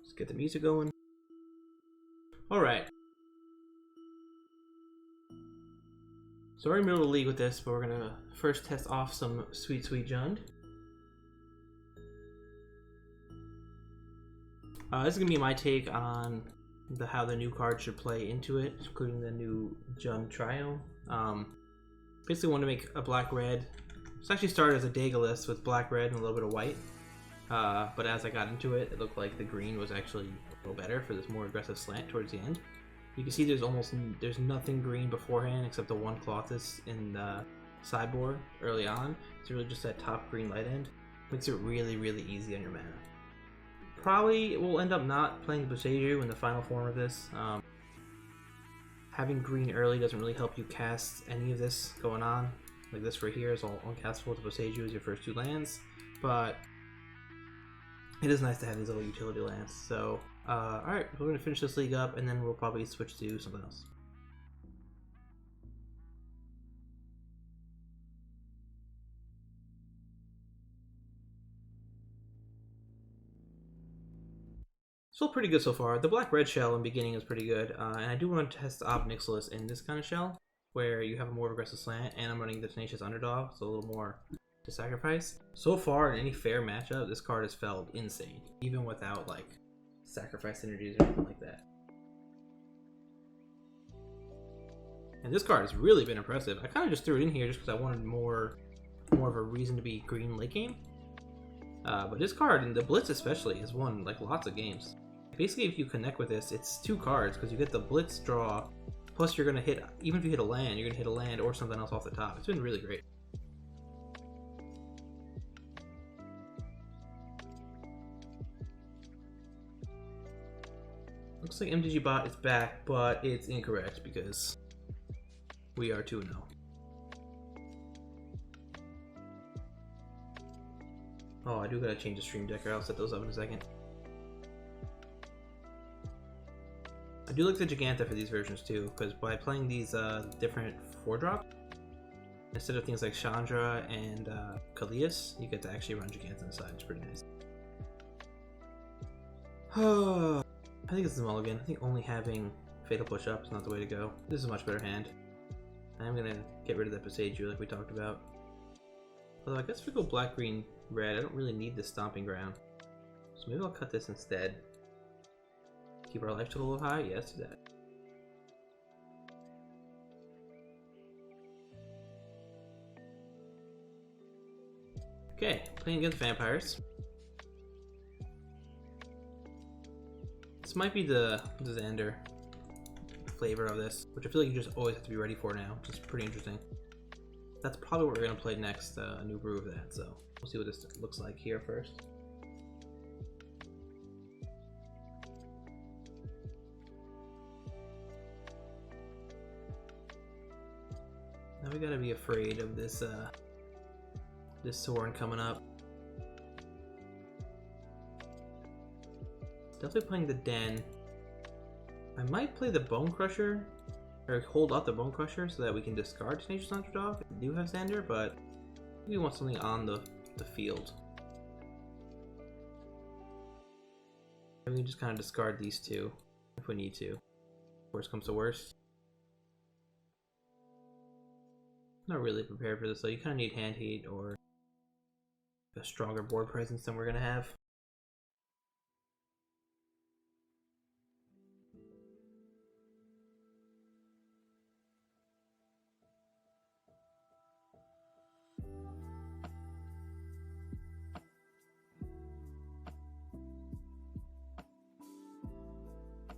Let's get the music going. Alright. So we're in the middle of the league with this, but we're gonna first test off some Sweet Sweet Jund. This is gonna be my take on how the new card should play into it, including the new Jund Trio. Basically want to make a black-red. It's actually started as a Daedalus with black-red and a little bit of white. But as I got into it, it looked like the green was actually a little better for this more aggressive slant towards the end. You can see there's nothing green beforehand except the one Colossus in the sideboard early on. It's really just that top green light end. Makes it really, really easy on your mana. Probably will end up not playing the Boseiju in the final form of this. Having green early doesn't really help you cast any of this going on. Like this right here is all uncastable with the Boseiju as your first 2 lands, but it is nice to have these little utility lands. So, alright, we're going to finish this league up and then we'll probably switch to something else. Still pretty good so far. The black-red shell in the beginning is pretty good, and I do want to test Ob Nixilis in this kind of shell, where you have a more aggressive slant, and I'm running the Tenacious Underdog, so a little more to sacrifice. So far, in any fair matchup, this card has felt insane, even without, like, sacrifice synergies or anything like that. And this card has really been impressive. I kind of just threw it in here just because I wanted more of a reason to be green late game. But this card, and the Blitz especially, has won, like, lots of games. Basically, if you connect with this, it's 2 cards, because you get the Blitz draw, plus you're going to hit, even if you hit a land, you're going to hit a land or something else off the top. It's been really great. Looks like MTG Bot is back, but it's incorrect, because we are 2-0. Oh, I do gotta change the stream decker. I'll set those up in a second. I do like the Giganta for these versions too, because by playing these different 4-drop, instead of things like Chandra and Kalias, you get to actually run Giganta inside. It's pretty nice. I think it's the mulligan. I think only having Fatal Push Up is not the way to go. This is a much better hand. I'm gonna get rid of that Boseiju like we talked about. Although I guess if we go black, green, red, I don't really need the Stomping Ground. So maybe I'll cut this instead. Keep our life total a little high? Yeah, let's do that. Okay, playing against vampires. This might be the Xander flavor of this, which I feel like you just always have to be ready for now, which is pretty interesting. That's probably what we're going to play next, a new brew of that, so we'll see what this looks like here first. Now we gotta be afraid of this this Sorin coming up. Definitely playing the Den. I might play the Bone Crusher, or hold up the Bone Crusher so that we can discard Tenacious Underdog if we do have Xander, but we want something on the field. And we can just kind of discard these 2 if we need to. Worst comes to worst. Not really prepared for this though. You kind of need hand heat or a stronger board presence than we're going to have.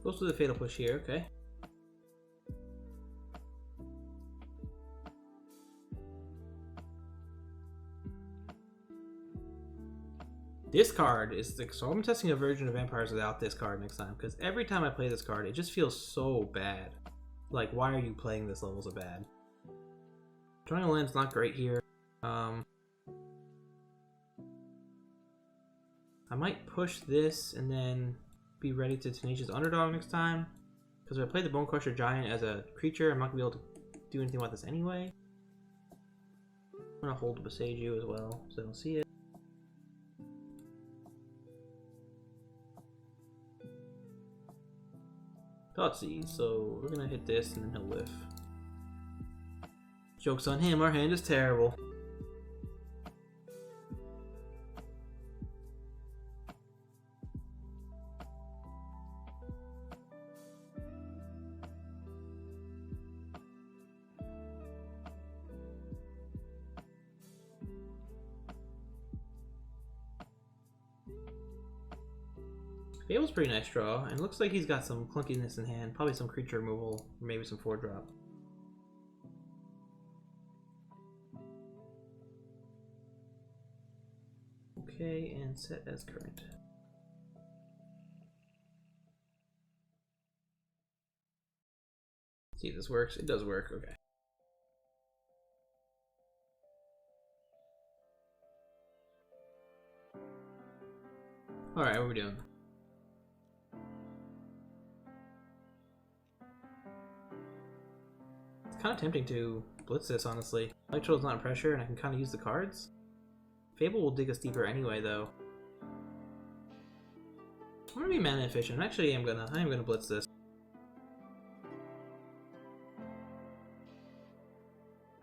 Goes to the Fatal Push here, okay. This card is so I'm testing a version of Vampires without this card next time, because every time I play this card, it just feels so bad. Like, why are you playing this level so bad? Drawing a land's not great here. I might push this and then be ready to Tenacious Underdog next time, because if I play the Bone Crusher Giant as a creature, I'm not gonna be able to do anything about this anyway. I'm gonna hold the Boseiju as well, so I don't see it. Thoughtseize, so we're gonna hit this and then he'll whiff. Joke's on him, our hand is terrible. Fable's pretty nice draw, and looks like he's got some clunkiness in hand, probably some creature removal, or maybe some 4-drop. Okay, and set as current. See if this works. It does work, okay. Alright, what are we doing? It's kind of tempting to blitz this, honestly. Light Total's not in pressure, and I can kind of use the cards. Fable will dig us deeper anyway, though. I'm gonna be mana efficient. Actually, I am gonna blitz this.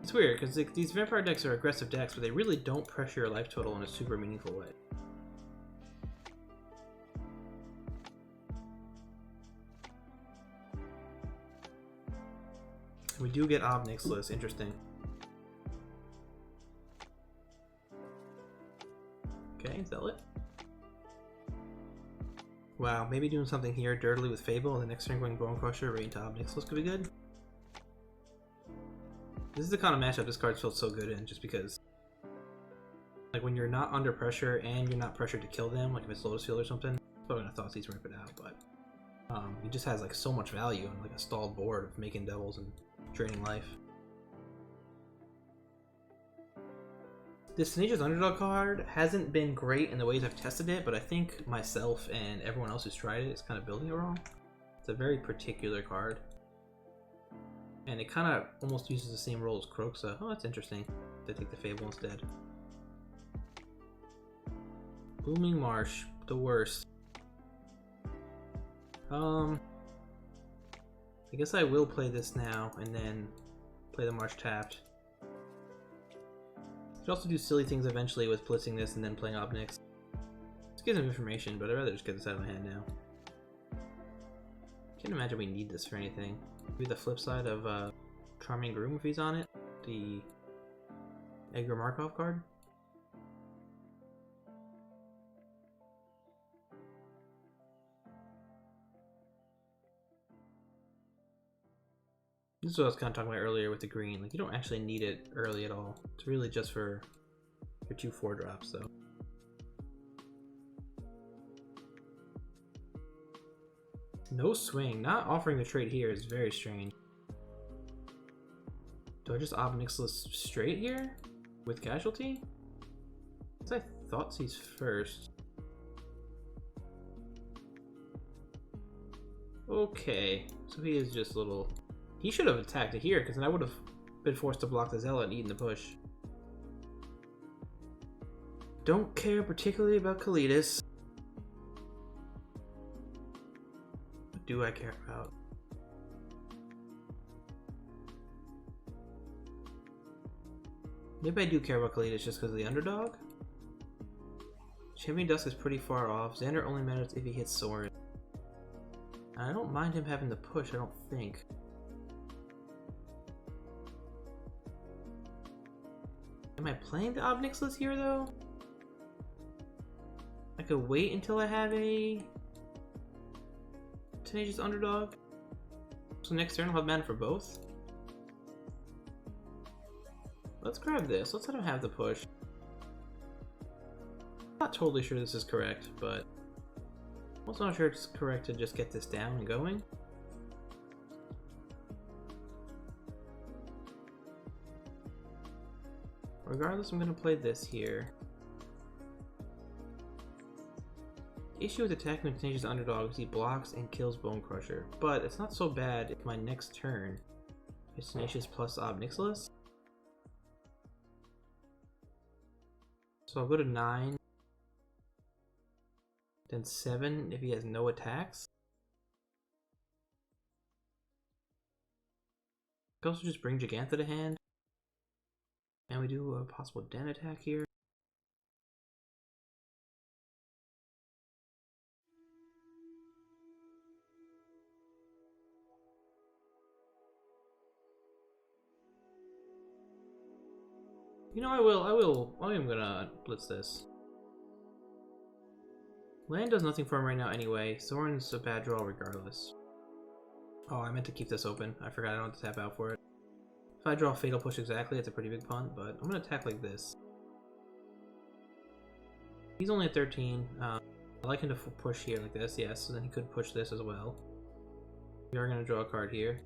It's weird because these vampire decks are aggressive decks, but they really don't pressure your life total in a super meaningful way. We do get Obnixilus, interesting. Okay, Zealot. Wow, maybe doing something here dirtily with Fable, and the next turn going Bone Crusher right into Obnixilus could be good. This is the kind of matchup this card feels so good in, just because, like, when you're not under pressure and you're not pressured to kill them, like if it's Lotus Field or something, I'm probably gonna Thoughtseize rip it out, but he just has like so much value on like a stalled board of making doubles and draining life. This Tenacious Underdog card hasn't been great in the ways I've tested it, but I think myself and everyone else who's tried it is kind of building it wrong. It's a very particular card. And it kind of almost uses the same role as Kroxa. Oh, that's interesting. They take the Fable instead. Booming Marsh, the worst. I guess I will play this now and then play the Marsh tapped. Could also do silly things eventually with blitzing this and then playing Obnix. This gives him information, but I'd rather just get this out of my hand now. Can't imagine we need this for anything. Maybe the flip side of Charming Groom if he's on it. The Edgar Markov card. This is what I was kind of talking about earlier with the green. Like, you don't actually need it early at all. It's really just for your 2 4-drops, though. No swing. Not offering the trade here is very strange. Do I just Obnixilus straight here? With casualty? I thought he's first. Okay. So he is just a little... He should have attacked it here, because then I would have been forced to block the Zealot and eaten the push. Don't care particularly about Kalidas. What do I care about? Maybe I do care about Kalidas just because of the underdog? Champion Dusk is pretty far off. Xander only matters if he hits Sorin. I don't mind him having the push, I don't think. Am I playing the Obnixilus here, though? I could wait until I have a Tenacious Underdog. So next turn I'll have mana for both. Let's grab this. Let's let him have the push. I'm not totally sure this is correct, but I'm also not sure it's correct to just get this down and going. Regardless, I'm going to play this here. The issue with attacking with Tenacious Underdog is he blocks and kills Bone Crusher, but it's not so bad if my next turn is Tenacious plus Obnixilus. So I'll go to 9, then 7 if he has no attacks. could also just bring Gigantha to hand. And we do a possible den attack here. You know, I am gonna blitz this. Land does nothing for him right now anyway. Soren's a bad draw regardless. Oh, I meant to keep this open. I forgot I don't have to tap out for it. If I draw Fatal Push exactly, it's a pretty big punt, but I'm gonna attack like this. He's only at 13. I like him to push here like this, yes, so then he could push this as well. We are gonna draw a card here.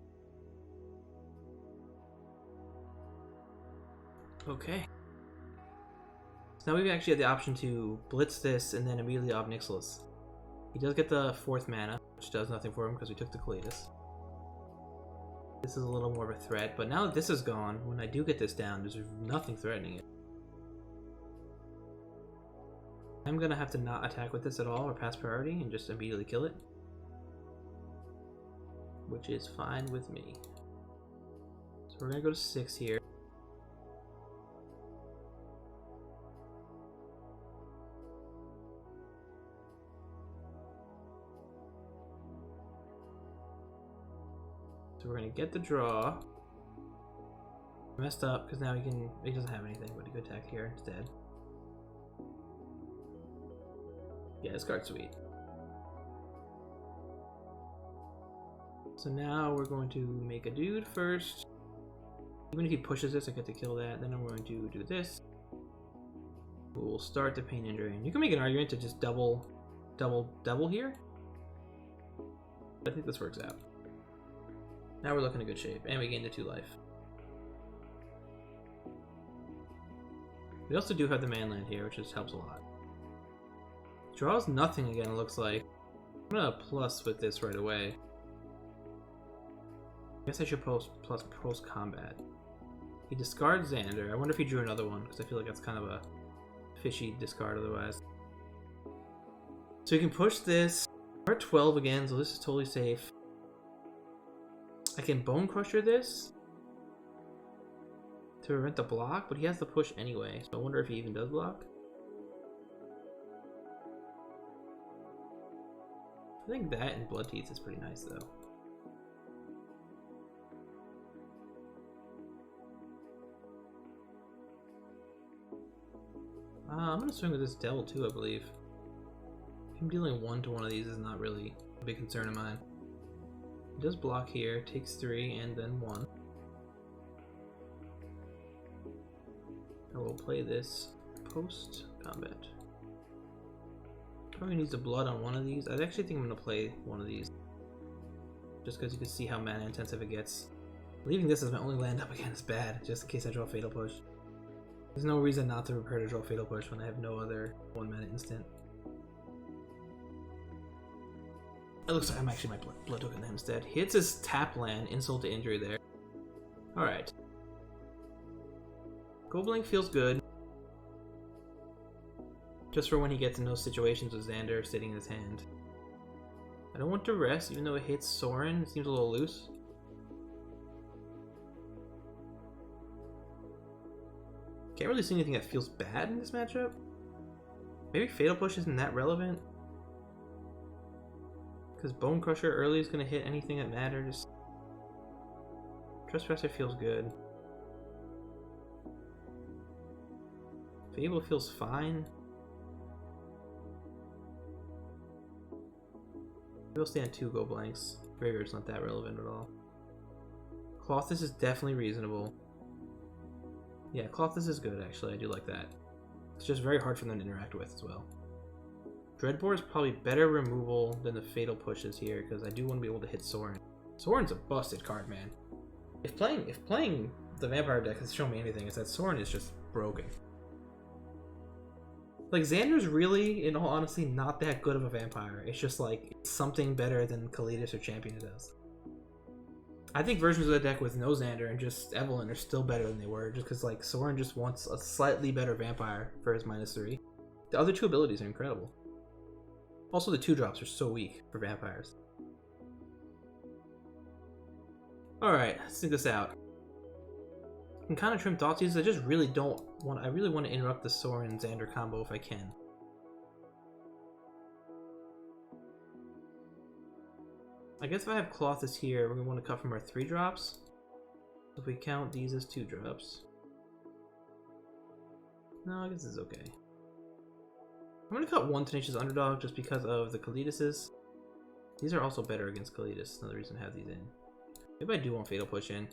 Okay. So now we've actually had the option to blitz this and then immediately Ob Nixilis. He does get the 4th mana, which does nothing for him because we took the Kalitas. This is a little more of a threat, but now that this is gone, when I do get this down, there's nothing threatening it. I'm gonna have to not attack with this at all or pass priority and just immediately kill it. Which is fine with me. So we're gonna go to 6 here. So we're gonna get the draw. Messed up because now he doesn't have anything, but he could attack here instead. Yeah, this card's sweet. So now we're going to make a dude first. Even if he pushes this, I get to kill that. Then I'm going to do this. We'll start the Pain and Drain. You can make an argument to just double here. I think this works out. Now we're looking in good shape, and we gained the 2 life. We also do have the manland here, which just helps a lot. Draws nothing again, it looks like. I'm gonna plus with this right away. I guess I should post combat. He discards Xander. I wonder if he drew another one, because I feel like that's kind of a fishy discard otherwise. So you can push this. We're at 12 again, so this is totally safe. I can Bone Crusher this to prevent the block, but he has the push anyway, so I wonder if he even does block. I think that and Blood Teeth is pretty nice though. I'm gonna swing with this Devil too, I believe. Him dealing 1 to one of these is not really a big concern of mine. He does block here, takes 3 and then 1. I will play this post combat. Probably needs a blood on one of these. I actually think I'm going to play one of these. Just because you can see how mana intensive it gets. Leaving this as my only land up again is bad, just in case I draw Fatal Push. There's no reason not to prepare to draw Fatal Push when I have no other 1 mana instant. It looks like I'm actually my blood token him instead. Hits his tap land, insult to injury there. Alright. Goblink feels good. Just for when he gets in those situations with Xander sitting in his hand. I don't want to rest, even though it hits Soren. It seems a little loose. Can't really see anything that feels bad in this matchup. Maybe Fatal Push isn't that relevant. Because Bone Crusher early is going to hit anything that matters. Trespasser feels good. Fable feels fine. We'll stand 2 go blanks. Graveyard's not that relevant at all. Clothis is definitely reasonable. Yeah, Clothis is good actually, I do like that. It's just very hard for them to interact with as well. Dreadbore is probably better removal than the Fatal Pushes here, because I do want to be able to hit Soren. Soren's a busted card, man. If playing the Vampire deck has shown me anything, it's that Soren is just broken. Like, Xander's really, in all honesty, not that good of a vampire. It's just like, it's something better than Kalitas or Champion does. I think versions of the deck with no Xander and just Evelyn are still better than they were, just because like Soren just wants a slightly better vampire for his -3. The other 2 abilities are incredible. Also, the 2-drops are so weak for vampires. Alright, let's think this out. can kind of trim Thoughtseize. I just really don't want. I really want to interrupt the Soren Xander combo if I can. I guess if I have Colossus here, we're gonna want to cut from our 3 drops. If we count these as 2 drops. No, I guess this is okay. I'm gonna cut 1 Tenacious Underdog just because of the Kalidas's. These are also better against Kalidus. Another reason to have these in. Maybe I do want Fatal Push in.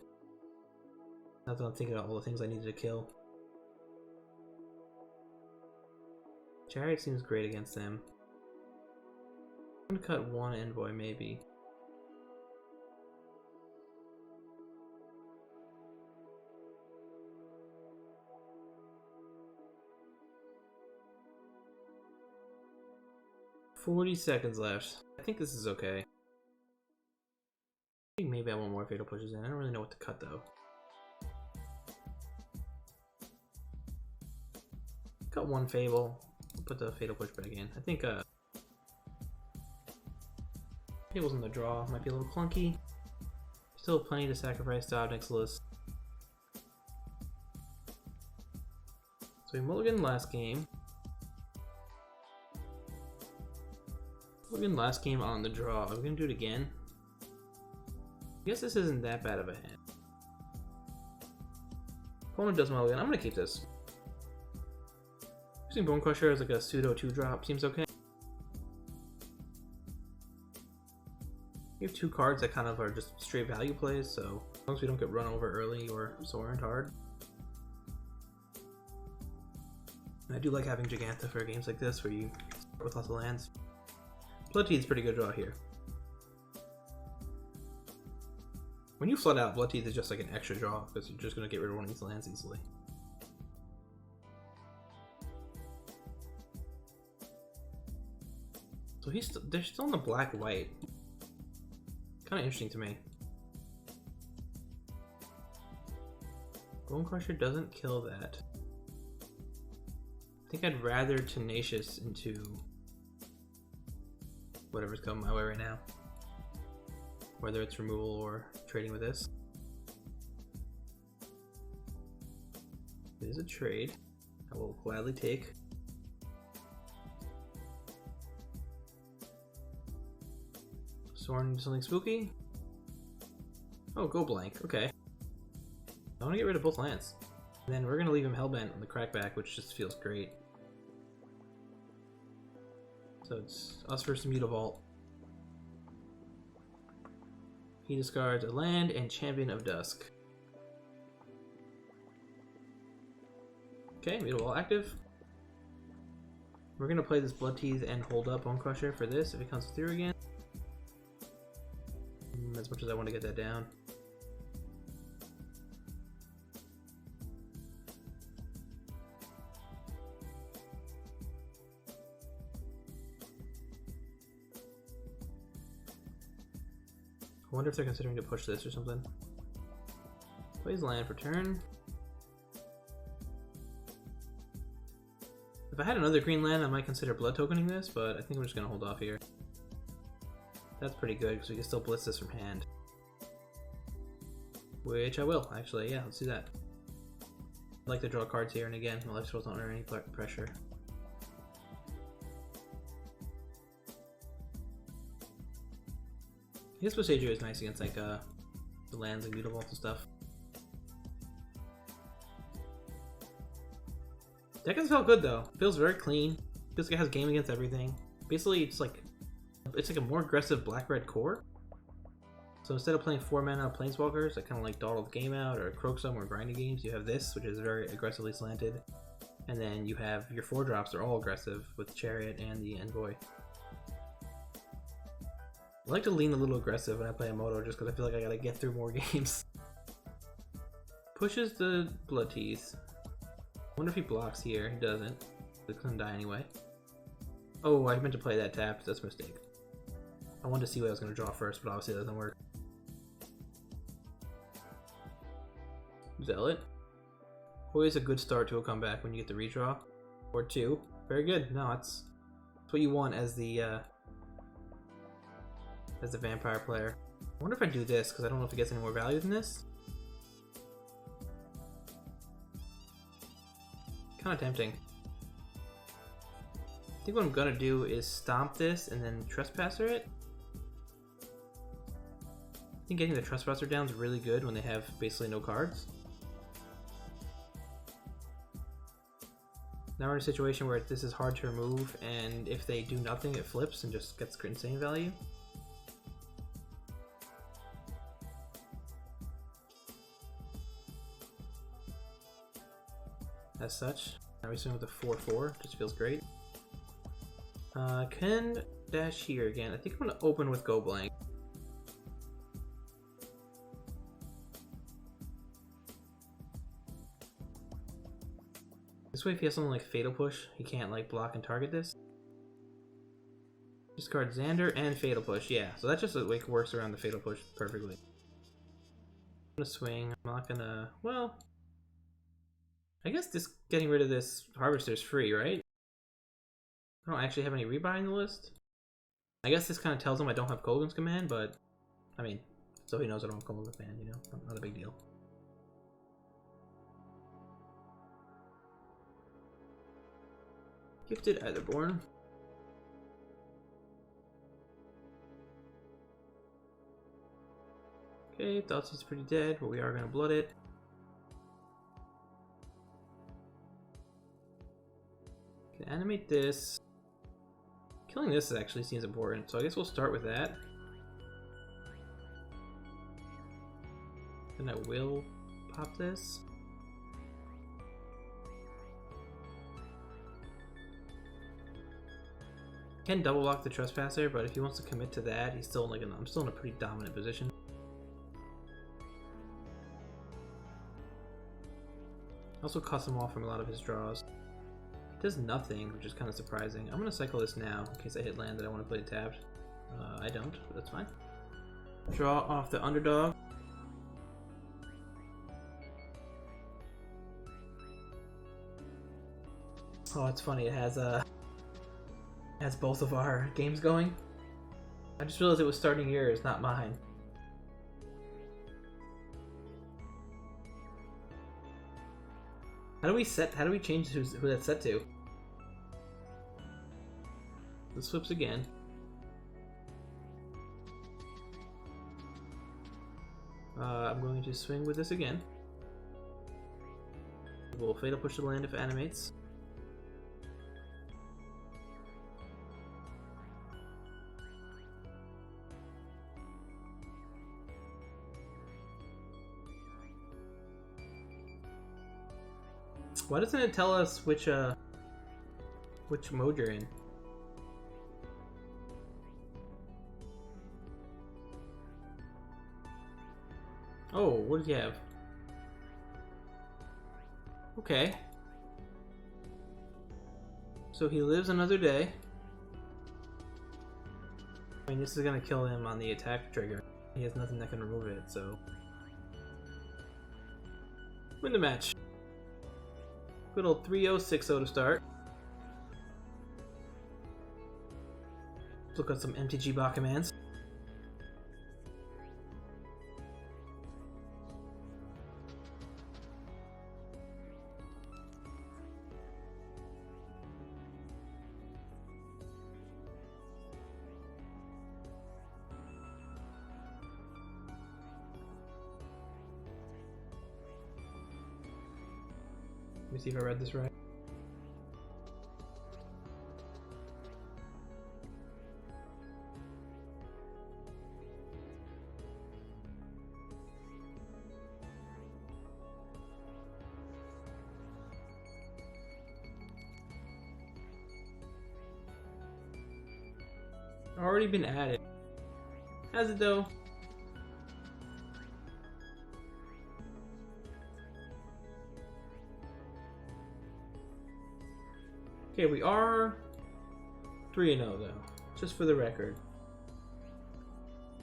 Not that I'm thinking about all the things I needed to kill. Chariot seems great against them. I'm gonna cut 1 Envoy maybe. $40 seconds left. I think this is okay. I think maybe I want more Fatal Pushes in. I don't really know what to cut though. Cut 1 Fable. Put the Fatal Push back in. I think Fable's in the draw. Might be a little clunky. Still plenty to sacrifice to Obnick's list. So we mulliganed last game. Mulliganed last game on the draw. Are we gonna do it again? I guess this isn't that bad of a hand. Opponent does mulligan. I'm gonna keep this. Using Bone Crusher as like a pseudo 2-drop seems okay. We have 2 cards that kind of are just straight value plays, so as long as we don't get run over early or Soren hard. And I do like having Giganta for games like this where you start with lots of lands. Bloodteeth is pretty good draw here. When you flood out, Bloodteeth is just like an extra draw because you're just going to get rid of one of these lands easily. So they're still in the black-white. Kind of interesting to me. Bone Crusher doesn't kill that. I think I'd rather Tenacious into whatever's coming my way right now. Whether it's removal or trading with this. It is a trade I will gladly take. Soren into something spooky? Oh, go blank. Okay. I want to get rid of both lands. And then we're going to leave him hellbent on the crackback, which just feels great. So it's us versus Mutavault. He discards a land and Champion of Dusk. Okay, Mutavault active. We're going to play this Bloodteeth and hold up Bone Crusher for this if it comes through again. As much as I want to get that down. I wonder if they're considering to push this or something. Plays land for turn. If I had another green land, I might consider blood tokening this, but I think we're just going to hold off here. That's pretty good because we can still blitz this from hand. Which I will, actually. Yeah, let's do that. I like to draw cards here, and again, my life spells don't under any pressure. I guess Boseiju is nice against like the lands and Mutavault and stuff. Deck has felt good though. Feels very clean. Feels like it has game against everything. Basically, it's like a more aggressive black-red core. So instead of playing 4 mana Planeswalkers that kind of like dawdle the game out or croak some or grinding games, you have this, which is very aggressively slanted. And then you have your 4-drops, they're all aggressive with Chariot and the Envoy. I like to lean a little aggressive when I play a Moto just because I feel like I gotta get through more games. Pushes the Bloodteeth. I wonder if he blocks here. He doesn't. He's gonna die anyway. Oh, I meant to play that tapped. That's a mistake. I wanted to see what I was gonna draw first, but obviously it doesn't work. Zealot. Always a good start to a comeback when you get the redraw. Or 2. Very good. No, that's what you want as the vampire player. I wonder if I do this, because I don't know if it gets any more value than this. Kind of tempting. I think what I'm gonna do is stomp this and then Trespasser it. I think getting the Trespasser down is really good when they have basically no cards. Now we're in a situation where this is hard to remove, and if they do nothing, it flips and just gets insane value. As such, now we swing with a 4/4, just feels great. Can dash here again. I think I'm gonna open with Go Blank. This way, if he has something like Fatal Push, he can't like block and target this. Discard Xander and Fatal Push, yeah. So that just like works around the Fatal Push perfectly. I'm gonna swing. I'm not gonna. Well, I guess this getting rid of this Harvester is free, right? I don't actually have any rebuy in the list. I guess this kind of tells him I don't have Kolaghan's Command, but I mean, so he knows I don't have Kolaghan's Command, you know? Not a big deal. Gifted Eitherborn. Okay, thought he's pretty dead, but we are gonna blood it. Can animate this. Killing this actually seems important, so I guess we'll start with that. And I will pop this. Can double block the Trespasser, but if he wants to commit to that, he's still like I'm still in a pretty dominant position. Also cuts him off from a lot of his draws. Does nothing, which is kind of surprising. I'm gonna cycle this now in case I hit land that I want to play tapped. I don't, but that's fine. Draw off the underdog. Oh, it's funny. It has both of our games going. I just realized it was starting yours, not mine. How do we change who that's set to? This flips again. I'm going to swing with this again. We'll Fatal Push the land if it animates. Why doesn't it tell us which mode you're in? Oh, what do you have? Okay. So he lives another day. I mean, this is gonna kill him on the attack trigger. He has nothing that can remove it, so... Win the match. Good old 3-0, 6-0 to start. Look at some MTG bot commands. Let me see if I read this right. Already been added. Has it though? Okay, we are 3-0 though, just for the record.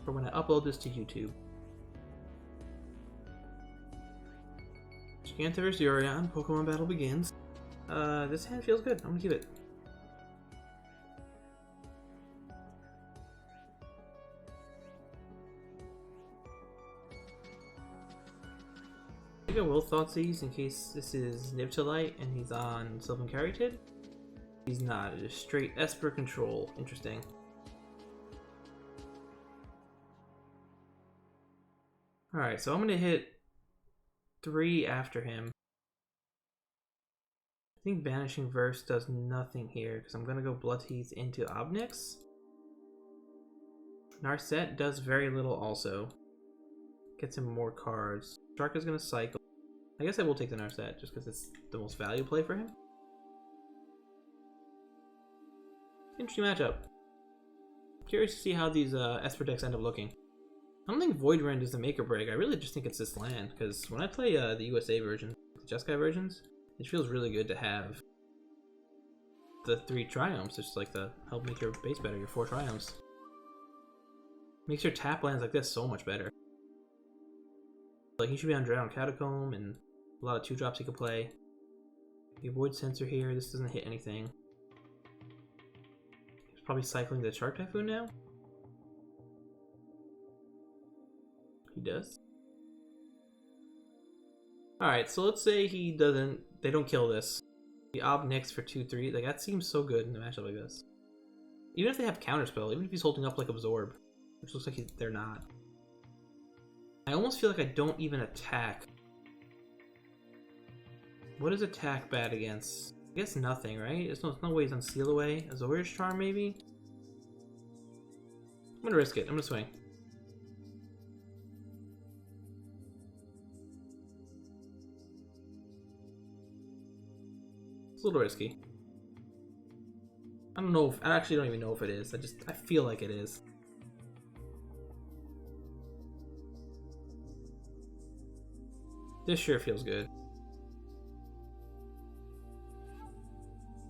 For when I upload this to YouTube. Giganta vs. Yorion, Pokemon battle begins. This hand feels good. I'm gonna keep it. think I will Thoughtseize in case this is Nibtalite and he's on Sylvan Caryatid. He's not. It is straight Esper control. Interesting. Alright, so I'm going to hit 3 after him. I think Vanishing Verse does nothing here because I'm going to go Bloodteeth into Obnyx. Narset does very little also. Gets him more cards. Shark is going to cycle. I guess I will take the Narset just because it's the most value play for him. Interesting matchup. Curious to see how these Esper decks end up looking. I don't think Void Rend is the make or break. I really just think it's this land because when I play the USA version, the Jeskai versions, it feels really good to have the 3 Triumphs. It's like the help make your base better, your 4 Triumphs. Makes your tap lands like this so much better. Like he should be on Drown Catacomb and a lot of 2-drops he could play. The Void Sensor here, this doesn't hit anything. He's probably cycling the Shark Typhoon now. He does. Alright, so let's say he doesn't, they don't kill this. The Obnyx for 2-3, like that seems so good in a matchup like this. Even if they have Counterspell, even if he's holding up like Absorb, which looks like they're not. I almost feel like I don't even attack. What is attack bad against? I guess nothing, right? There's no way he's on Seal Away. Azorius Charm maybe? I'm gonna risk it, I'm gonna swing. It's a little risky. I don't know if, I actually don't even know if it is. I feel like it is. This sure feels good.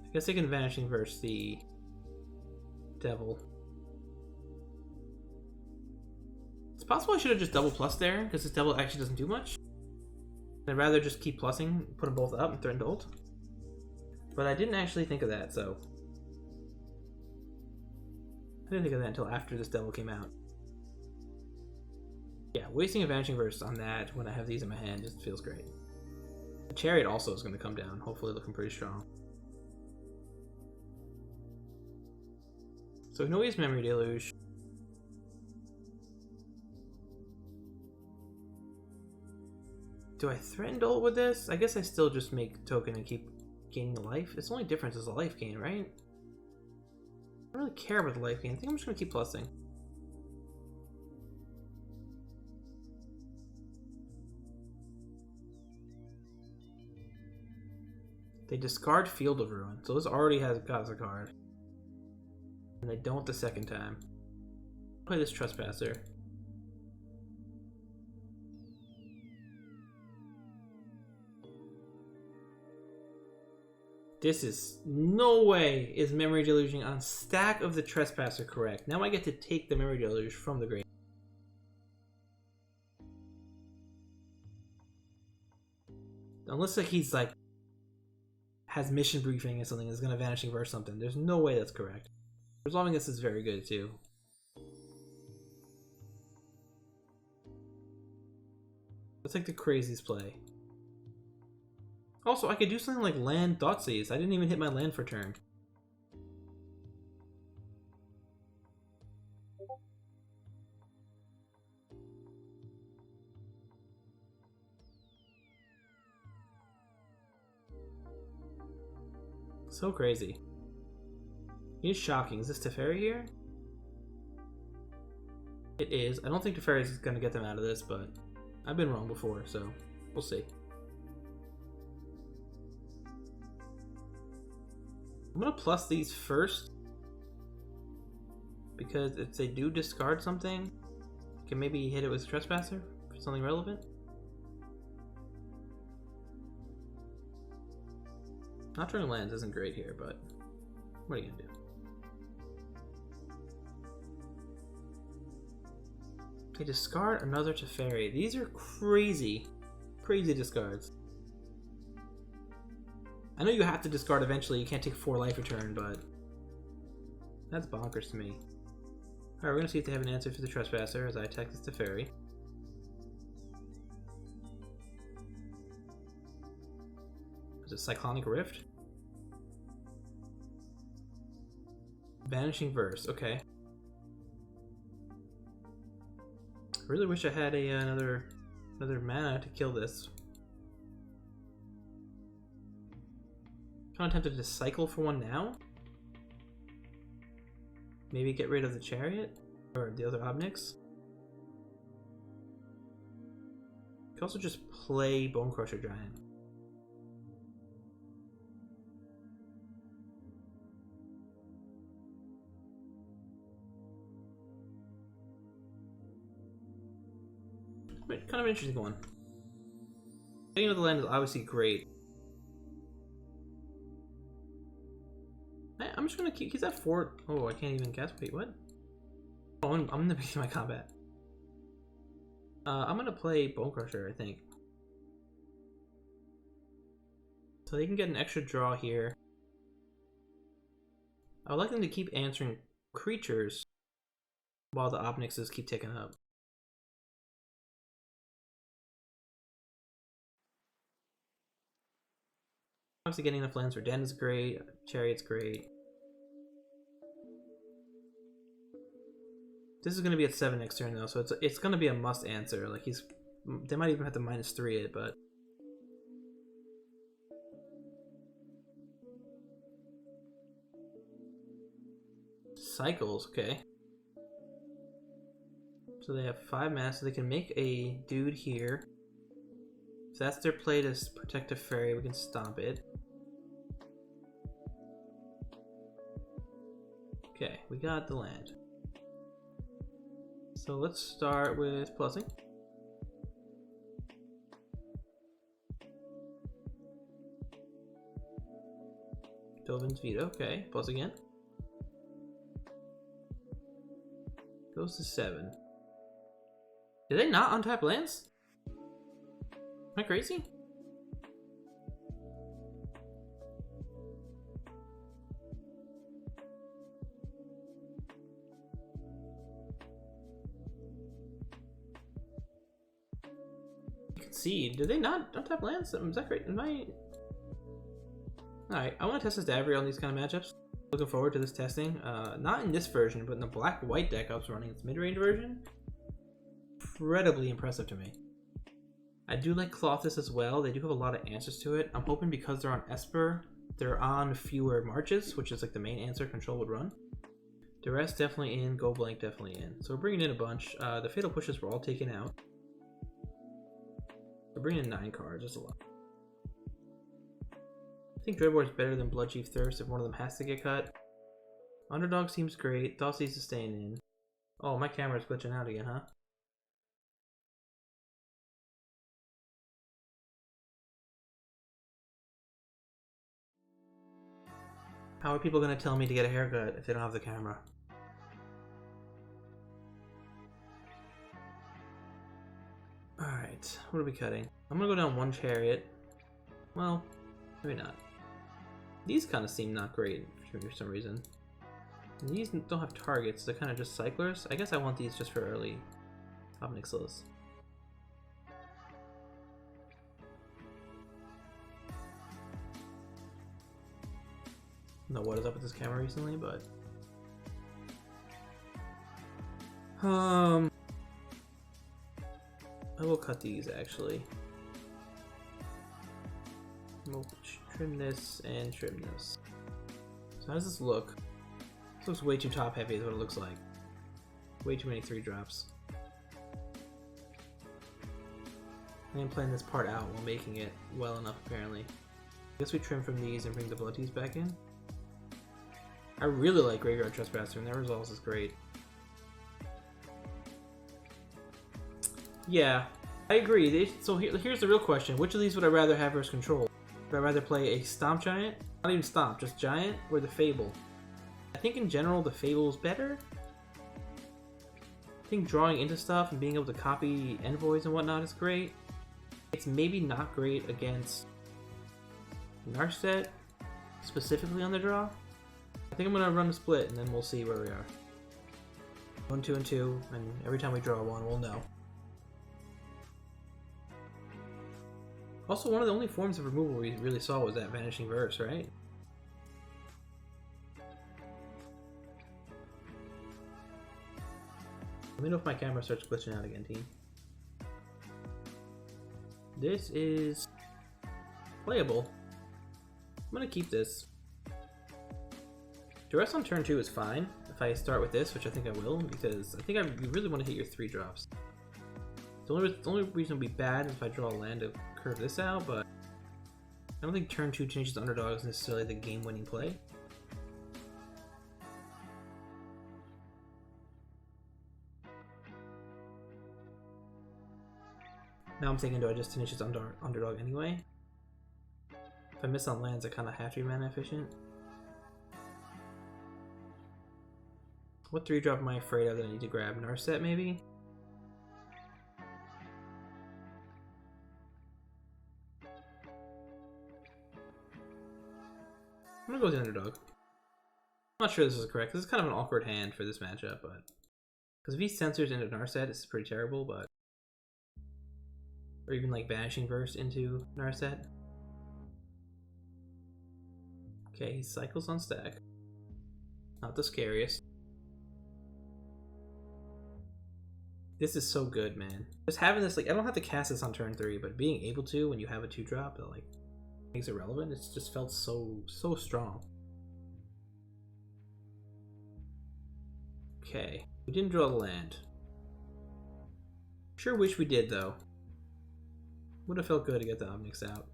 I guess I can Vanishing Verse the Devil. It's possible I should have just double plus there, because this Devil actually doesn't do much. I'd rather just keep plussing, put them both up, and threaten to ult. But I didn't actually think of that, so... I didn't think of that until after this Devil came out. Yeah, wasting a Vanishing Verse on that when I have these in my hand just feels great. The Chariot also is going to come down, hopefully looking pretty strong. So we know he has Memory Deluge. Do I threaten to ult with this? I guess I still just make token and keep gaining a life. Its only difference is the life gain, right? I don't really care about the life gain. I think I'm just going to keep plussing. They discard Field of Ruin, so this already got a card. And they don't the second time. Play this Trespasser. This is no way is Memory Deluging on stack of the Trespasser correct. Now I get to take the Memory Deluge from the grave. Unless like he's like has mission briefing or something, is gonna Vanishing Verse something. There's no way that's correct. Resolving this is very good too. That's like the craziest play. Also, I could do something like land Thoughtseize. I didn't even hit my land for turn. So crazy. It's shocking. Is this Teferi here? It is. I don't think Teferi is going to get them out of this, but I've been wrong before, so we'll see. I'm going to plus these first, because if they do discard something, I can maybe hit it with Trespasser for something relevant. Not turning lands isn't great here, but what are you going to do? Okay, discard another Teferi. These are crazy, crazy discards. I know you have to discard eventually, you can't take 4 life a turn, but that's bonkers to me. Alright, we're gonna see if they have an answer for the Trespasser as I attack this Teferi. Is it Cyclonic Rift? Vanishing Verse, okay. I really wish I had another mana to kill this. Kind of tempted to cycle for one now. Maybe get rid of the Chariot or the other Obnix. Could also just play Bone Crusher Giant. Kind of an interesting one. Getting into the land is obviously great. I'm just gonna keep. He's at 4. Oh, I can't even guess. Wait, what? Oh, I'm gonna begin my combat. I'm gonna play Bone Crusher, I think. So they can get an extra draw here. I would like them to keep answering creatures while the Obnixes keep ticking up. Obviously getting enough lands for Den is great, Chariot's great. This is going to be at 7 next turn though, so it's going to be a must answer. Like they might even have to -3 it, but cycles, okay. So they have 5 mana, so they can make a dude here. If that's their play to protect a fairy, we can stomp it. Okay, we got the land. So let's start with plussing. Dovin's Veto, okay, plus again. Goes to 7. Did they not untap lands? Am I crazy? Concede. Did they not untap lands? Is that great? Alright, I want to test this Davri on these kind of matchups. Looking forward to this testing. Not in this version, but in the black-white deck I was running, its mid-range version. Incredibly impressive to me. I do like Clothis as well. They do have a lot of answers to it. I'm hoping because they're on Esper, they're on fewer marches, which is like the main answer Control would run. Duress definitely in, Go Blank definitely in. So we're bringing in a bunch. The Fatal Pushes were all taken out. We're bringing in 9 cards, that's a lot. I think Dreadboard is better than Bloodchief Thirst if one of them has to get cut. Underdog seems great. Thoughtseize is staying in. Oh, my camera's glitching out again, huh? How are people going to tell me to get a haircut if they don't have the camera? Alright, what are we cutting? I'm going to go down 1 Chariot. Well, maybe not. These kind of seem not great for some reason. And these don't have targets, they're kind of just cyclers. I guess I want these just for early Obnixes. I don't know what is up with this camera recently, but I will cut these actually. We'll trim this and trim this. So how does this look? This looks way too top heavy is what it looks like. Way too many 3 drops. I am playing this part out while making it well enough apparently. I guess we trim from these and bring the Blood Teas back in. I really like Graveyard Trespasser and their resolves is great. Yeah, I agree. So here's the real question. Which of these would I rather have versus Control? Would I rather play a Stomp Giant? Not even Stomp, just Giant, or the Fable? I think in general the Fable is better. I think drawing into stuff and being able to copy envoys and whatnot is great. It's maybe not great against Narset, specifically on the draw. I think I'm going to run a split and then we'll see where we are. 1, 2, and 2, and every time we draw one, we'll know. Also, one of the only forms of removal we really saw was that Vanishing Verse, right? Let me know if my camera starts glitching out again, team. This is playable. I'm gonna keep this. Duress on turn 2 is fine if I start with this, which I think I will, because I think you really want to hit your 3 drops. The only reason it would be bad is if I draw a land to curve this out, but I don't think turn 2 changes underdog is necessarily the game-winning play. Now I'm thinking, do I just finish its underdog anyway? If I miss on lands, I kind of have to be mana efficient. What 3-drop am I afraid of that I need to grab? Narset, maybe? I'm gonna go with the underdog. I'm not sure this is correct. This is kind of an awkward hand for this matchup, but... Because if he censors into Narset, it's pretty terrible, but... Or even like Vanishing Verse into Narset. Okay, he cycles on stack. Not the scariest. This is so good, man. Just having this, like, I don't have to cast this on turn 3, but being able to when you have a 2-drop that, like, makes it relevant, it's just felt so strong. Okay, we didn't draw the land. Sure wish we did, though. Would have felt good to get the Omnix out.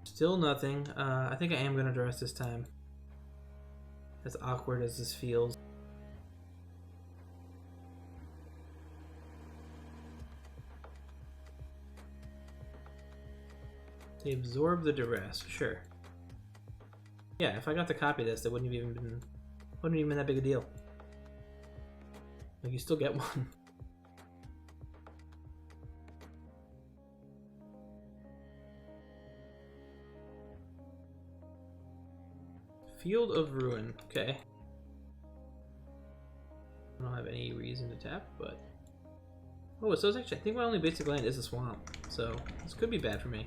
Still nothing. I think I am going to Duress this time. As awkward as this feels. They absorb the Duress, sure. Yeah, if I got to copy this, it wouldn't have even been that big a deal. Like, you still get one. Field of Ruin, okay. I don't have any reason to tap, but... Oh, so it's actually, I think my only basic land is a swamp, so this could be bad for me.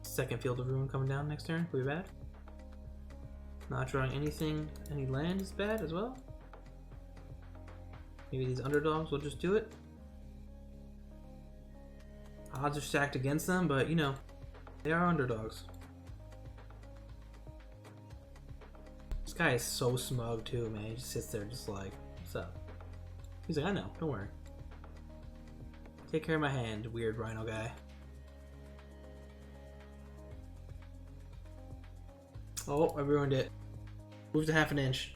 Second Field of Ruin coming down next turn, could be bad. Not drawing anything, any land is bad as well. Maybe these underdogs will just do it. Odds are stacked against them, but you know, they are underdogs. This guy is so smug too, man. He just sits there just like, what's up? He's like, I know, don't worry. Take care of my hand, weird rhino guy. Oh, I ruined it. Moved a half an inch.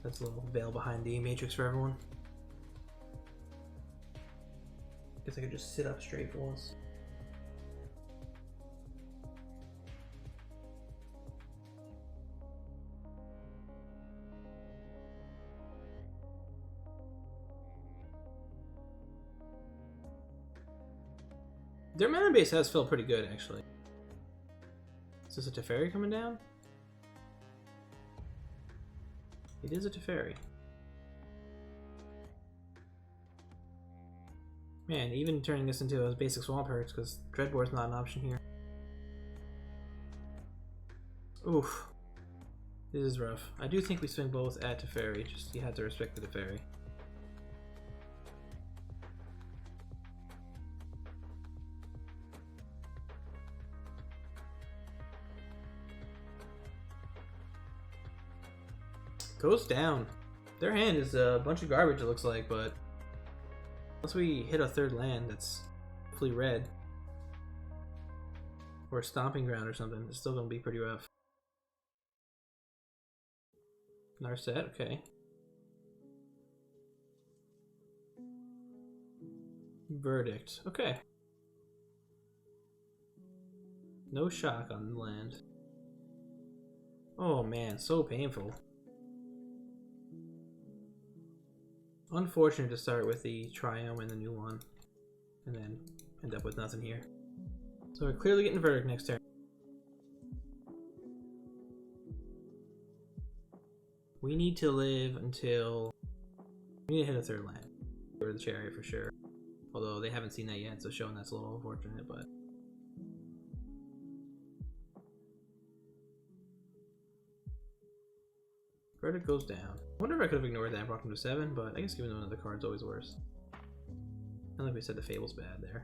That's a little veil behind the matrix for everyone. Guess I could just sit up straight for once. Their mana base has felt pretty good, actually. Is this a Teferi coming down? It is a Teferi. Man, even turning this into a basic swamp hurts because Dreadbore's not an option here. Oof. This is rough. I do think we swing both at Teferi, just you have to respect the Teferi. Goes down. Their hand is a bunch of garbage, it looks like, but once we hit a third land that's hopefully red or a stomping ground or something, it's still gonna be pretty rough. Narset, okay. Verdict, okay. No shock on the land. Oh man, so painful. Unfortunate to start with the Triome and the new one, and then end up with nothing here. So we're clearly getting Verdict next turn. We need to live until... We need to hit a third land. Or the chariot for sure. Although they haven't seen that yet, so showing that's a little unfortunate, but... Verdict goes down. I wonder if I could have ignored that and brought him to 7, but I guess giving them another card's always worse. And like we said, the Fable's bad there.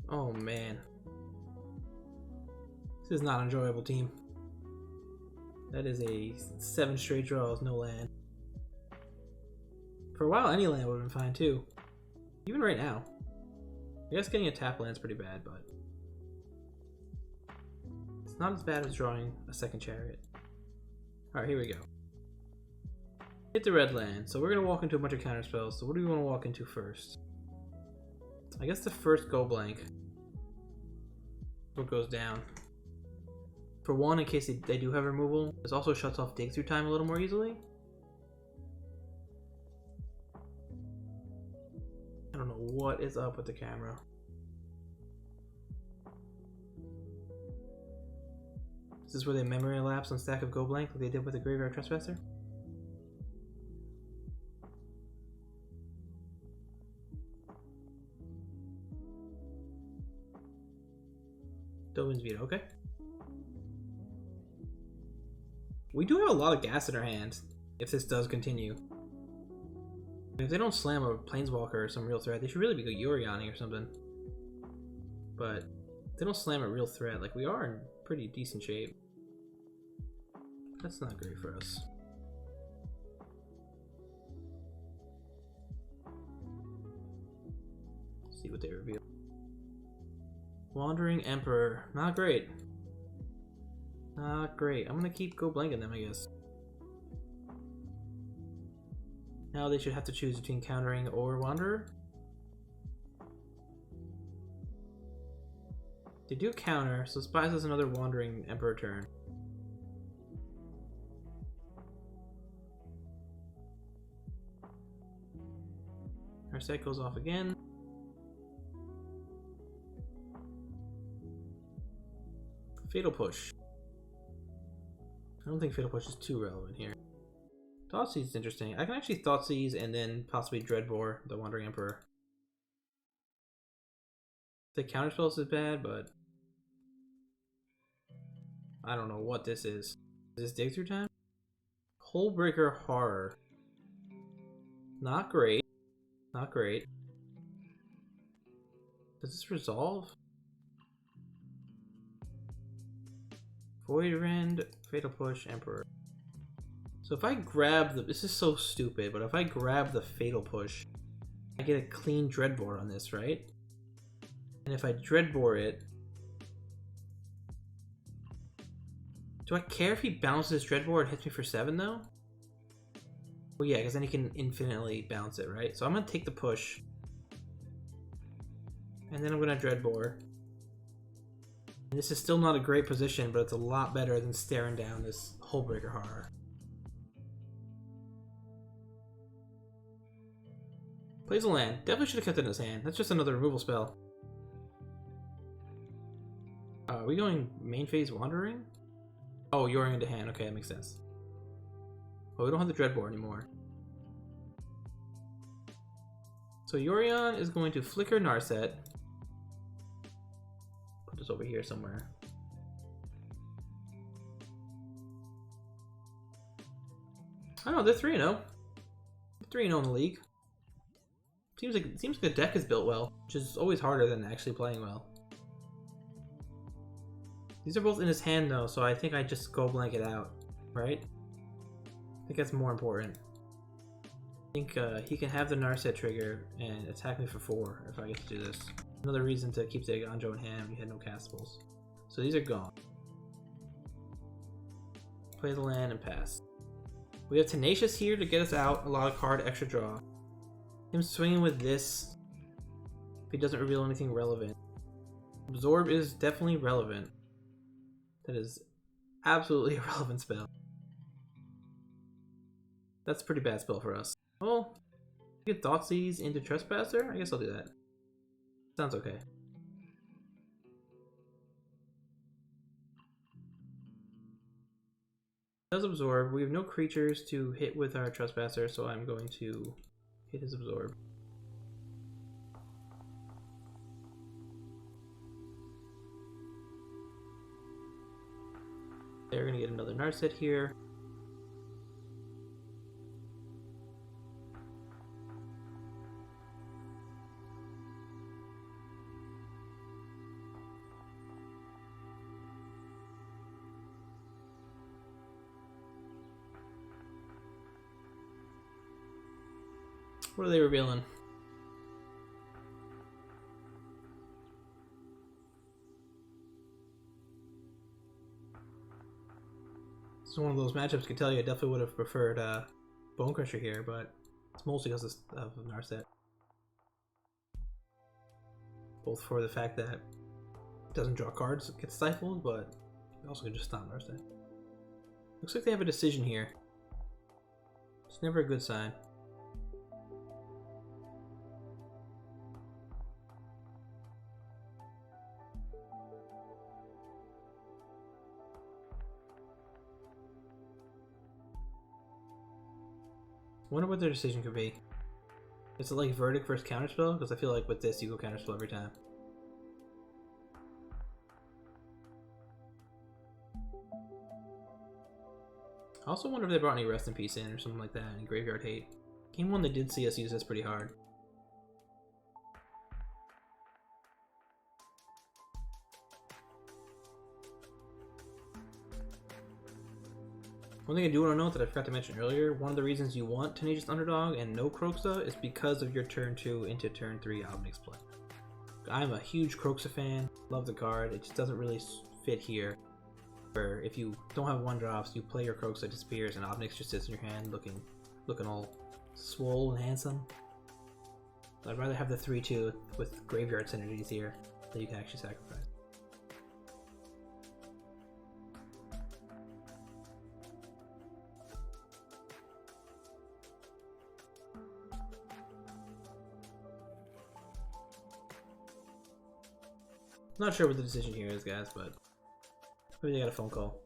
Oh man. This is not an enjoyable team. That is a 7 straight draws, no land. For a while, any land would have been fine too. Even right now. I guess getting a tap land's pretty bad, but... It's not as bad as drawing a second chariot. Alright, here we go. Hit the red land. So we're going to walk into a bunch of counter spells. So what do we want to walk into first? I guess the first go blank. What goes down. For one, in case they do have removal, this also shuts off dig through time a little more easily. I don't know what is up with the camera. Is this where they memory elapse on stack of go blank like they did with the Graveyard Trespasser? Dovin's Veto, okay. We do have a lot of gas in our hands if this does continue. If they don't slam a Planeswalker or some real threat, they should really be Yorianing or something. But if they don't slam a real threat, like we are in pretty decent shape. That's not great for us. Let's see what they reveal. Wandering Emperor, not great. Not great. I'm gonna keep go blanking them, I guess. Now they should have to choose between countering or Wanderer. They do counter, so this buys us another Wandering Emperor turn. Our set goes off again. Fatal Push. I don't think Fatal Push is too relevant here. Thoughtseize is interesting. I can actually Thoughtseize and then possibly Dreadbore, the Wandering Emperor. The counterspells is bad, but I don't know what this is. Is this dig through time? Hullbreaker Horror. Not great. Not great. Does this resolve? Void Rend, Fatal Push, Emperor. So if I grab the... This is so stupid, but if I grab the Fatal Push, I get a clean Dreadbore on this, right? And if I Dreadbore it... Do I care if he bounces Dreadbore and hits me for 7 though? Well yeah, because then he can infinitely bounce it, right? So I'm going to take the push. And then I'm going to Dreadbore. And this is still not a great position, but it's a lot better than staring down this Hullbreaker Horror. Plays a land. Definitely should have kept it in his hand. That's just another removal spell. Are we going main phase Wandering? Oh, Yorion into hand. Okay, that makes sense. Oh, we don't have the Dreadbore anymore. So Yorion is going to flicker Narset. Put this over here somewhere. I don't know, they're 3-0. 3-0 in the league. Seems like the deck is built well, which is always harder than actually playing well. These are both in his hand though, so I think I just go blank it out, right? I think that's more important. I think he can have the Narset trigger and attack me for 4 if I get to do this. Another reason to keep the Anjo in hand, we had no castables. So these are gone. Play the land and pass. We have Tenacious here to get us out, a lot of card extra draw. Him swinging with this, if he doesn't reveal anything relevant. Absorb is definitely relevant. That is absolutely a relevant spell. That's a pretty bad spell for us. Well, get Thoughtseize into Trespasser? I guess I'll do that. Sounds okay. Does absorb. We have no creatures to hit with our trespasser, so I'm going to hit his absorb. They're going to get another Narset here. What are they revealing? This is one of those matchups I can tell you I definitely would have preferred Bone Crusher here, but it's mostly because of Narset. Both for the fact that it doesn't draw cards, it gets stifled, but it also can just stop Narset. Looks like they have a decision here. It's never a good sign. Wonder what their decision could be. Is it like Verdict versus Counterspell? Because I feel like with this you go Counterspell every time. I also wonder if they brought any Rest in Peace in or something like that, any Graveyard Hate. Game 1 they did see us use this pretty hard. One thing I do want to note that I forgot to mention earlier, one of the reasons you want Tenacious Underdog and no Kroxa is because of your turn 2 into turn 3 Obnix play. I'm a huge Kroxa fan, love the card, it just doesn't really fit here. Where if you don't have 1-drops, you play your Kroxa, disappears, and Obnix just sits in your hand looking all swole and handsome. I'd rather have the 3-2 with Graveyard synergies here that you can actually sacrifice. Not sure what the decision here is, guys, but maybe they got a phone call.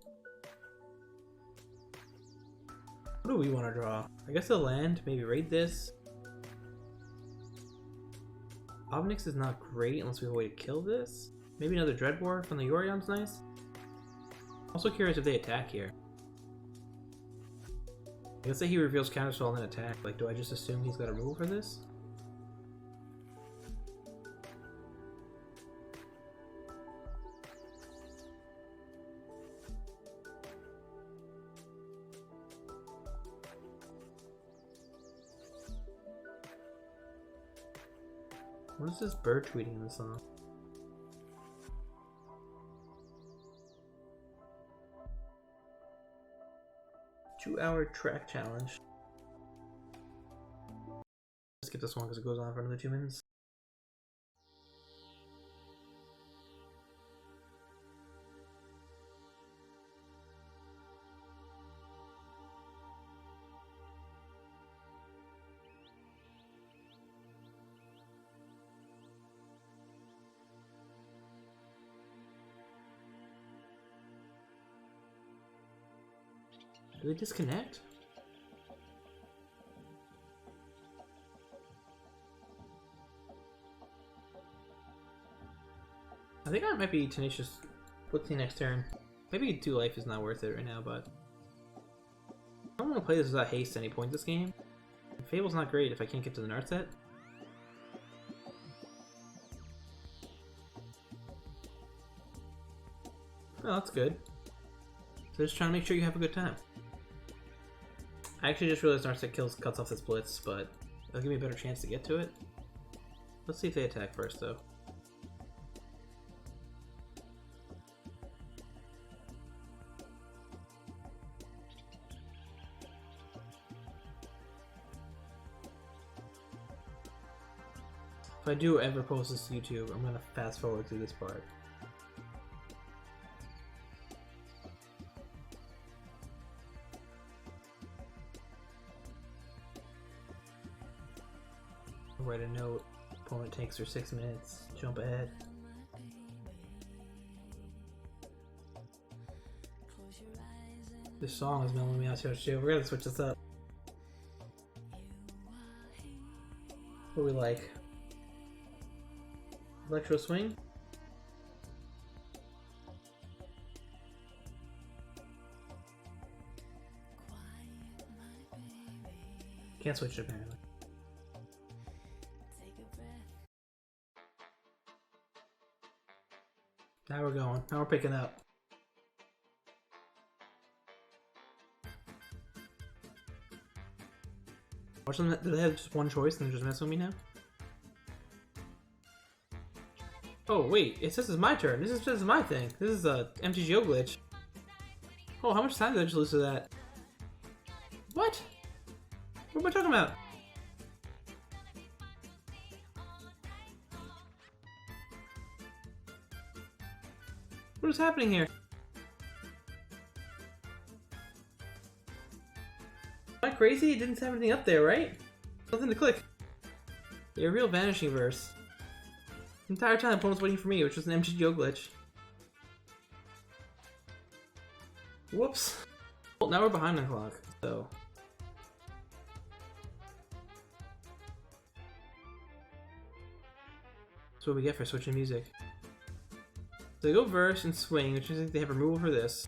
What do we want to draw? I guess they'll land, maybe raid this. Obnix is not great unless we have a way to kill this. Maybe another Dreadbore from the Yorion's nice. Also curious if they attack here. Let's say he reveals Counterspell and then attack. Like, do I just assume he's got a rule for this? What is this bird tweeting in the song? Two-hour track challenge. Skip this one because it goes on for another 2 minutes. Do they disconnect? I think I might be Tenacious. What's the next turn? Maybe 2 life is not worth it right now, but I don't want to play this without haste at any point this game. Fable's not great if I can't get to the Narset. Oh, that's good. So just trying to make sure you have a good time. I actually just realized Narset cuts off this blitz, but it'll give me a better chance to get to it. Let's see if they attack first, though. If I do ever post this to YouTube, I'm gonna fast forward through this part. Write a note. Opponent takes her 6 minutes. Jump ahead. This song is mellowing me out here too. We're gonna switch this up. What do we like? Electro swing? Can't switch it apparently. Now we're going. Now we're picking up. Watch them. Do they have just one choice and they're just messing with me now? Oh wait, it says it's my turn. This is my thing. This is a MTGO glitch. Oh, how much time did I just lose to that? What? What am I talking about? What is happening here? Am I crazy? It didn't have anything up there, right? Nothing to click. A real vanishing verse. The entire time the opponent's waiting for me, which was an MTGO glitch. Whoops. Well, now we're behind the clock, so... That's what we get for switching music. So they go verse and swing, which means they have removal for this.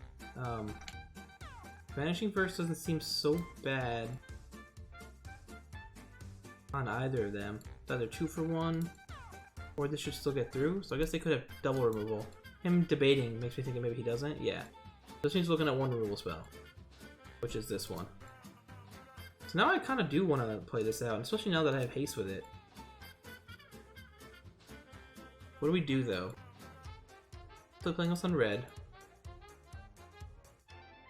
Vanishing verse doesn't seem so bad on either of them. It's either 2 for 1, or this should still get through. So I guess they could have double removal. Him debating makes me think that maybe he doesn't. Yeah. This means looking at one removal spell, which is this one. So now I kind of do want to play this out, especially now that I have haste with it. What do we do though? Still playing us on red.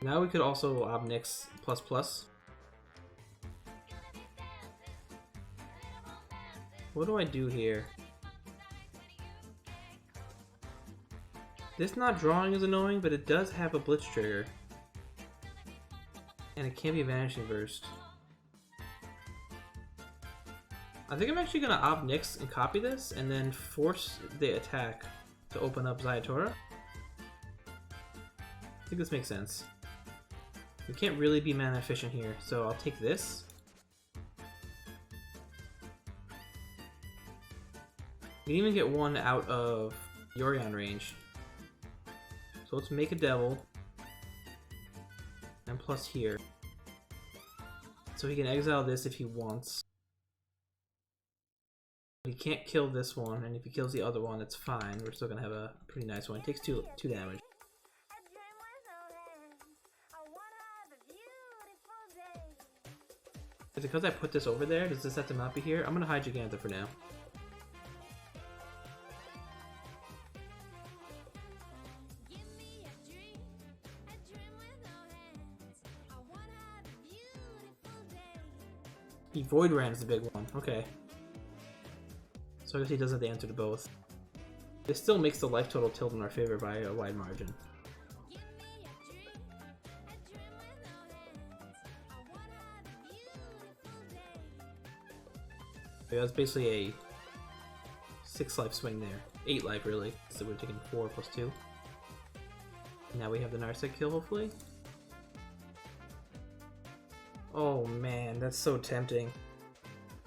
Now we could also Obnix ++. What do I do here? This not drawing is annoying, but it does have a blitz trigger. And it can't be vanishing burst. I think I'm actually gonna Obnix and copy this and then force the attack to open up Ziatora. I think this makes sense. We can't really be mana efficient here, so I'll take this. We can even get one out of Yorion range. So let's make a devil. And plus here. So he can exile this if he wants. He can't kill this one, and if he kills the other one, it's fine. We're still gonna have a pretty nice one. It takes two damage. Is it because I put this over there? Does this have to not be here? I'm gonna hide Giganta for now. He Void Ran's the big one. Okay. So I guess he does have the answer to both. This still makes the life total tilt in our favor by a wide margin. Yeah, that's basically a 6 life swing there. 8 life really. So we're taking 4 plus 2. Now we have the Narset kill hopefully. Oh man, that's so tempting.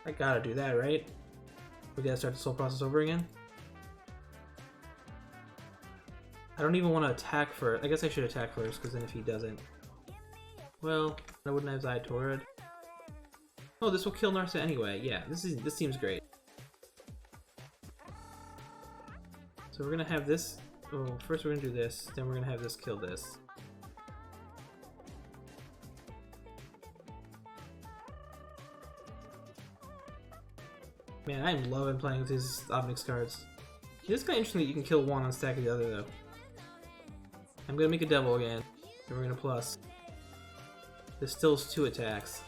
I gotta do that, right? We gotta start this whole process over again? I don't even want to attack first. I guess I should attack first, because then if he doesn't... Well, I wouldn't have Ziatora. Oh, this will kill Narset anyway. Yeah, this seems great. So we're gonna have this... Oh, first we're gonna do this, then we're gonna have this kill this. Man, I'm loving playing with these Obnix cards. It's kind of interesting that you can kill one on stack of the other, though. I'm gonna make a devil again, and we're gonna plus. This still is 2 attacks.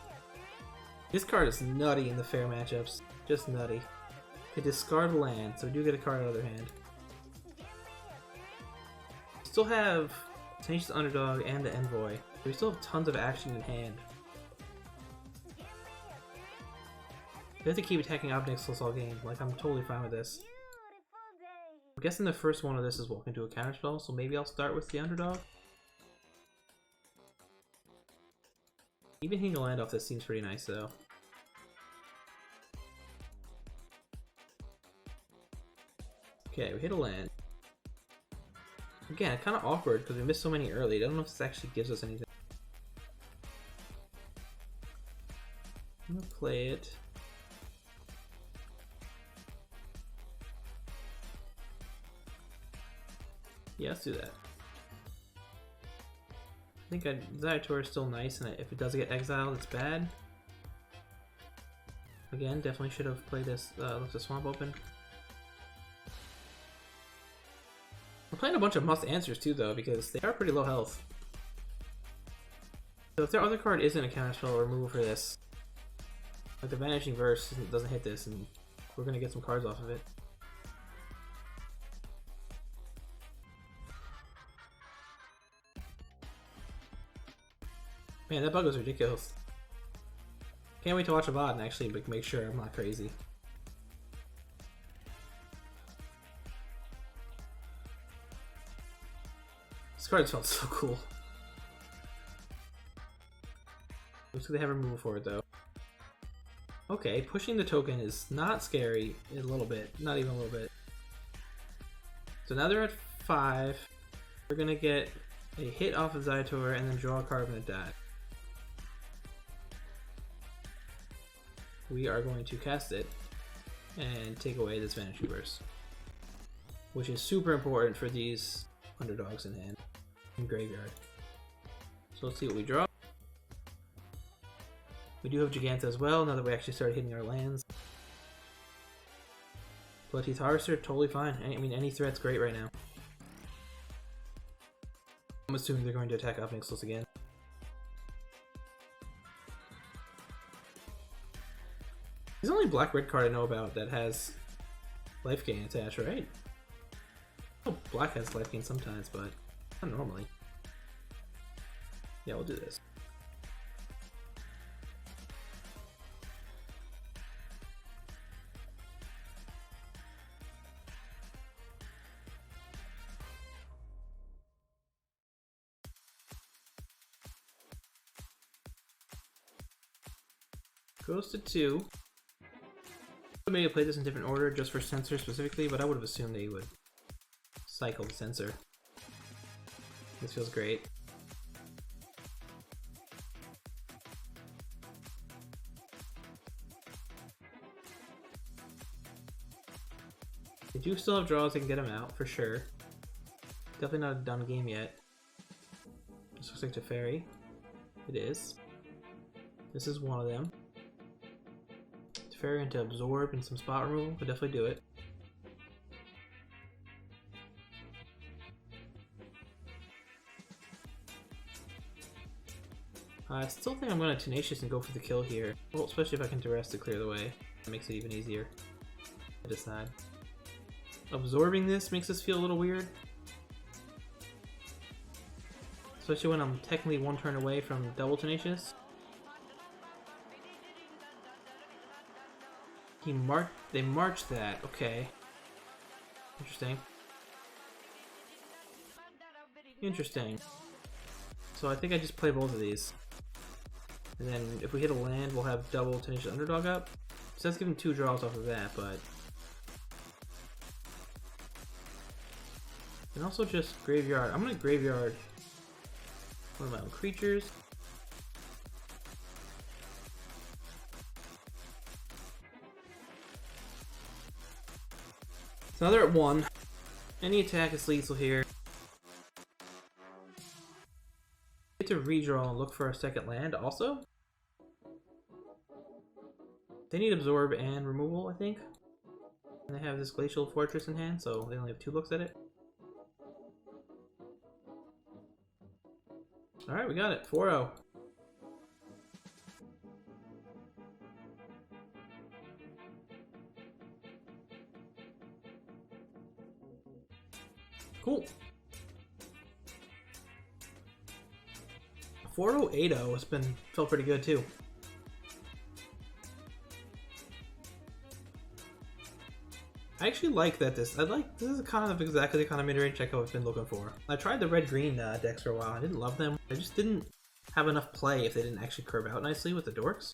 This card is nutty in the fair matchups. Just nutty. They discard land, so we do get a card out of their hand. We still have Tenacious Underdog and the Envoy. We still have tons of action in hand. We have to keep attacking Obnix all game. Like, I'm totally fine with this. I'm guessing the first one of this is walk into a counterspell, so maybe I'll start with the Underdog. Even hitting a land off this seems pretty nice though. Okay, we hit a land. Again, kind of awkward because we missed so many early. I don't know if this actually gives us anything. I'm gonna play it. Yeah, let's do that. I think Ziatora is still nice, and if it does get exiled, it's bad. Again, definitely should have played this, left the swamp open. We're playing a bunch of must answers too, though, because they are pretty low health. So if their other card isn't a counterspell or removal for this, like the Vanishing Verse doesn't hit this, and we're gonna get some cards off of it. Man, that bug was ridiculous. Can't wait to watch a VOD and actually make sure I'm not crazy. This card felt so cool. Looks like they have removal for it though. Okay, pushing the token is not scary a little bit, not even a little bit. So now they're at 5. We're gonna get a hit off of Ziatora and then draw a card when it dies. We are going to cast it and take away this Vanishing Verse, which is super important for these underdogs in hand in graveyard. So let's see what we draw. We do have Giganta as well, now that we actually started hitting our lands. Bloodteeth Harvester, totally fine. I mean, any threat's great right now. I'm assuming they're going to attack off Nixos again. There's only black-red card I know about that has life gain attached, right? Oh, black has life gain sometimes, but not normally. Yeah, we'll do this. Goes to 2. Maybe play this in different order just for Censor specifically, but I would have assumed they would cycle the Censor. This feels great. They do still have draws, they can get them out for sure. Definitely not a done game yet. This looks like Teferi. It is. This is one of them. Teferi into Absorb and some spot removal would definitely do it. I still think I'm going to Tenacious and go for the kill here. Well, especially if I can Duress to clear the way. That makes it even easier to decide. Absorbing this makes us feel a little weird. Especially when I'm technically one turn away from double Tenacious. They marched that, okay. Interesting. Interesting. So I think I just play both of these. And then if we hit a land, we'll have double Tenacious Underdog up. So that's giving 2 draws off of that, but... And also just Graveyard. I'm gonna Graveyard one of my own creatures. So now they're at 1. Any attack is lethal here. Get to redraw and look for a second land also. They need Absorb and Removal, I think. And they have this Glacial Fortress in hand, so they only have 2 looks at it. Alright, we got it. 4-0. Cool. 4-0-8-0 has felt pretty good too. I actually like that this is kind of exactly the kind of mid-range deck I've been looking for. I tried the red-green decks for a while. I didn't love them. I just didn't have enough play if they didn't actually curve out nicely with the dorks.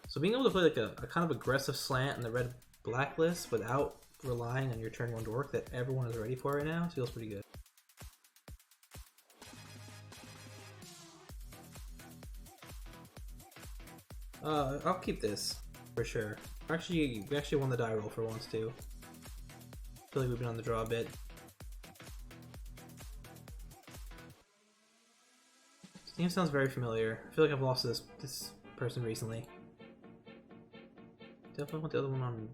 So being able to play like a kind of aggressive slant in the red-black list without relying on your turn 1 dork that everyone is ready for right now feels pretty good. I'll keep this for sure. We actually won the die roll for once too. I feel like we've been on the draw a bit. This name sounds very familiar. I feel like I've lost to this person recently. Definitely want the other one on.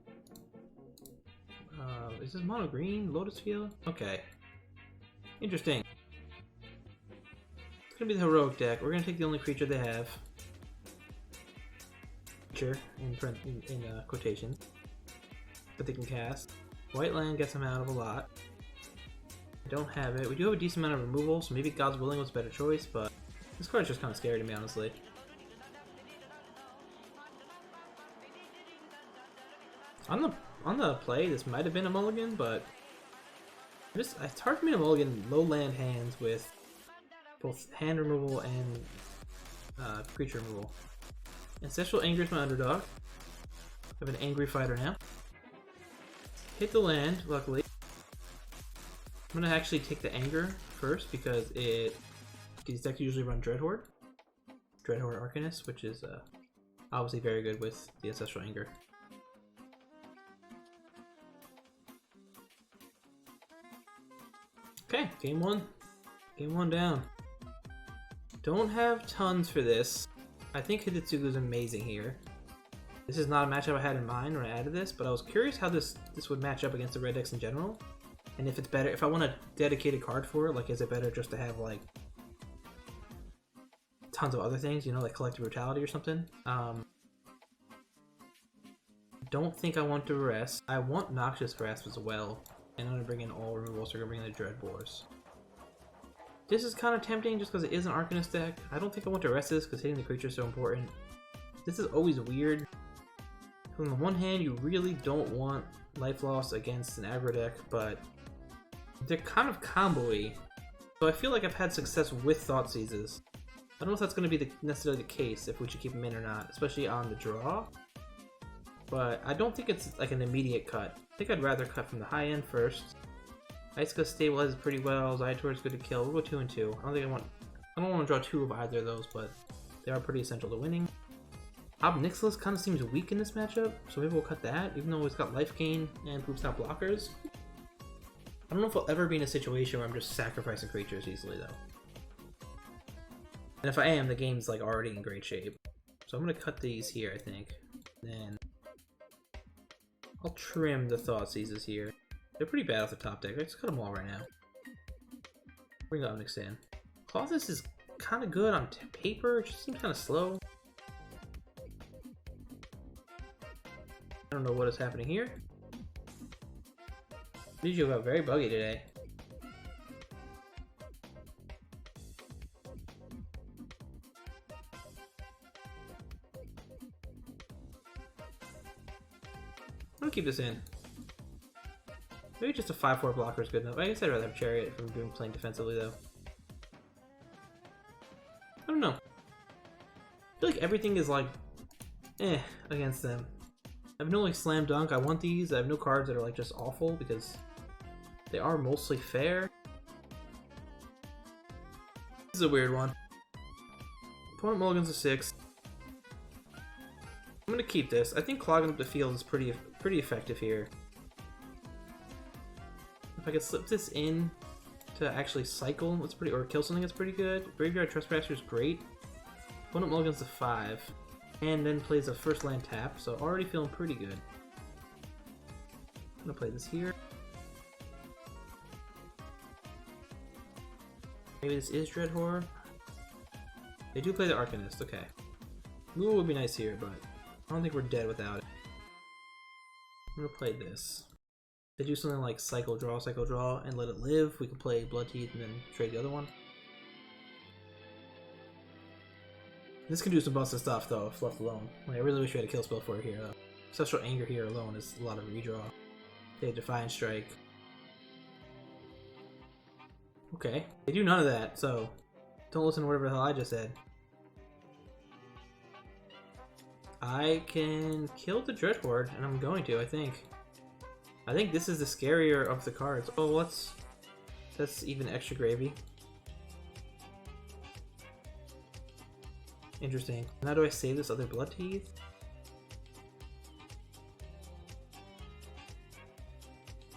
Is this mono green? Lotus Field? Okay. Interesting. It's gonna be the heroic deck. We're gonna take the only creature they have. Creature in quotation that they can cast. White land gets them out of a lot. I don't have it. We do have a decent amount of removal, so maybe God's Willing was a better choice, but this card's just kind of scary to me, honestly. On the play, this might have been a mulligan, but it's hard for me to mulligan low land hands with both hand removal and creature removal. Ancestral Anger is my underdog. I have an angry fighter now. Hit the land, luckily. I'm gonna actually take the anger first because these decks usually run Dreadhorde Arcanist, which is obviously very good with the Ancestral Anger. Okay, game one. Game one down. Don't have tons for this. I think Hidetsugu is amazing here. This is not a matchup I had in mind when I added this, but I was curious how this would match up against the red decks in general. And if it's better, if I want a dedicated card for it, like is it better just to have like tons of other things, you know, like Collective Brutality or something? Don't think I want Duress. I want Noxious Grasp as well. And I'm gonna bring in all removals, so we're gonna bring in the Dread Boars. This is kind of tempting just because it is an Arcanist deck. I don't think I want to rest this because hitting the creature is so important. This is always weird. On the one hand, you really don't want life loss against an aggro deck, but they're kind of combo-y. So I feel like I've had success with Thought Seizes. I don't know if that's going to be necessarily the case, if we should keep them in or not, especially on the draw. But I don't think it's like an immediate cut. I think I'd rather cut from the high end first. Iska stabilizes pretty well. Ziatora is good to kill. We'll go 2 and 2. I don't want to draw 2 of either of those, but they are pretty essential to winning. Obnixilis kind of seems weak in this matchup, so maybe we'll cut that, even though it's got life gain and poops out blockers. I don't know if I'll ever be in a situation where I'm just sacrificing creatures easily, though. And if I am, the game's like already in great shape. So I'm gonna cut these here, I think. Then I'll trim the Thought Seizes here. They're pretty bad off the top deck. Let's cut them all right now. Bring Obnix in. Colossus is kind of good on paper. It just seems kind of slow. I don't know what is happening here. Visual got very buggy today. I'm gonna keep this in. Maybe just a 5/4 blocker is good enough. I guess I'd rather have Chariot if I'm playing defensively though. I don't know. I feel like everything is like, against them. I have no like slam dunk. I want these. I have no cards that are like just awful because they are mostly fair. This is a weird one. Opponent mulligans a 6. I'm gonna keep this. I think clogging up the field is pretty effective here. If I could slip this in to actually cycle, that's pretty, or kill something, that's pretty good. Graveyard Trespasser is great. Opponent mulligans a 5. And then plays a first land tap, so already feeling pretty good. I'm gonna play this here. Maybe this is Dreadhorde. They do play the Arcanist, okay. Removal would be nice here, but I don't think we're dead without it. I'm gonna play this. They do something like cycle draw, and let it live. We can play Blood Teeth and then trade the other one. This can do some busted stuff though, if left alone. Like, I really wish we had a kill spell for it here though. Ancestral Anger here alone is a lot of redraw. They Defiant Strike. Okay, they do none of that, so don't listen to whatever the hell I just said. I can kill the Dread Horde, and I'm going to, I think. I think this is the scarier of the cards. Oh, that's even extra gravy. Interesting. How do I save this other Blood Teeth?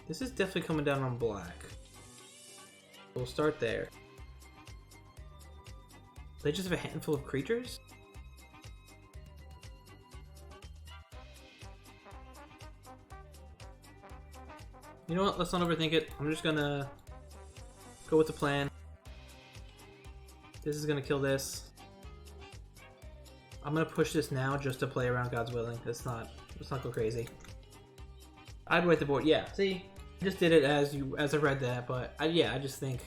This is definitely coming down on black. We'll start there. They just have a handful of creatures? You know what? Let's not overthink it. I'm just gonna go with the plan. This is gonna kill this. I'm gonna push this now just to play around God's Willing. Let's not go crazy. I'd wait the board. Yeah, see? I just did it as I read that, but yeah, I just think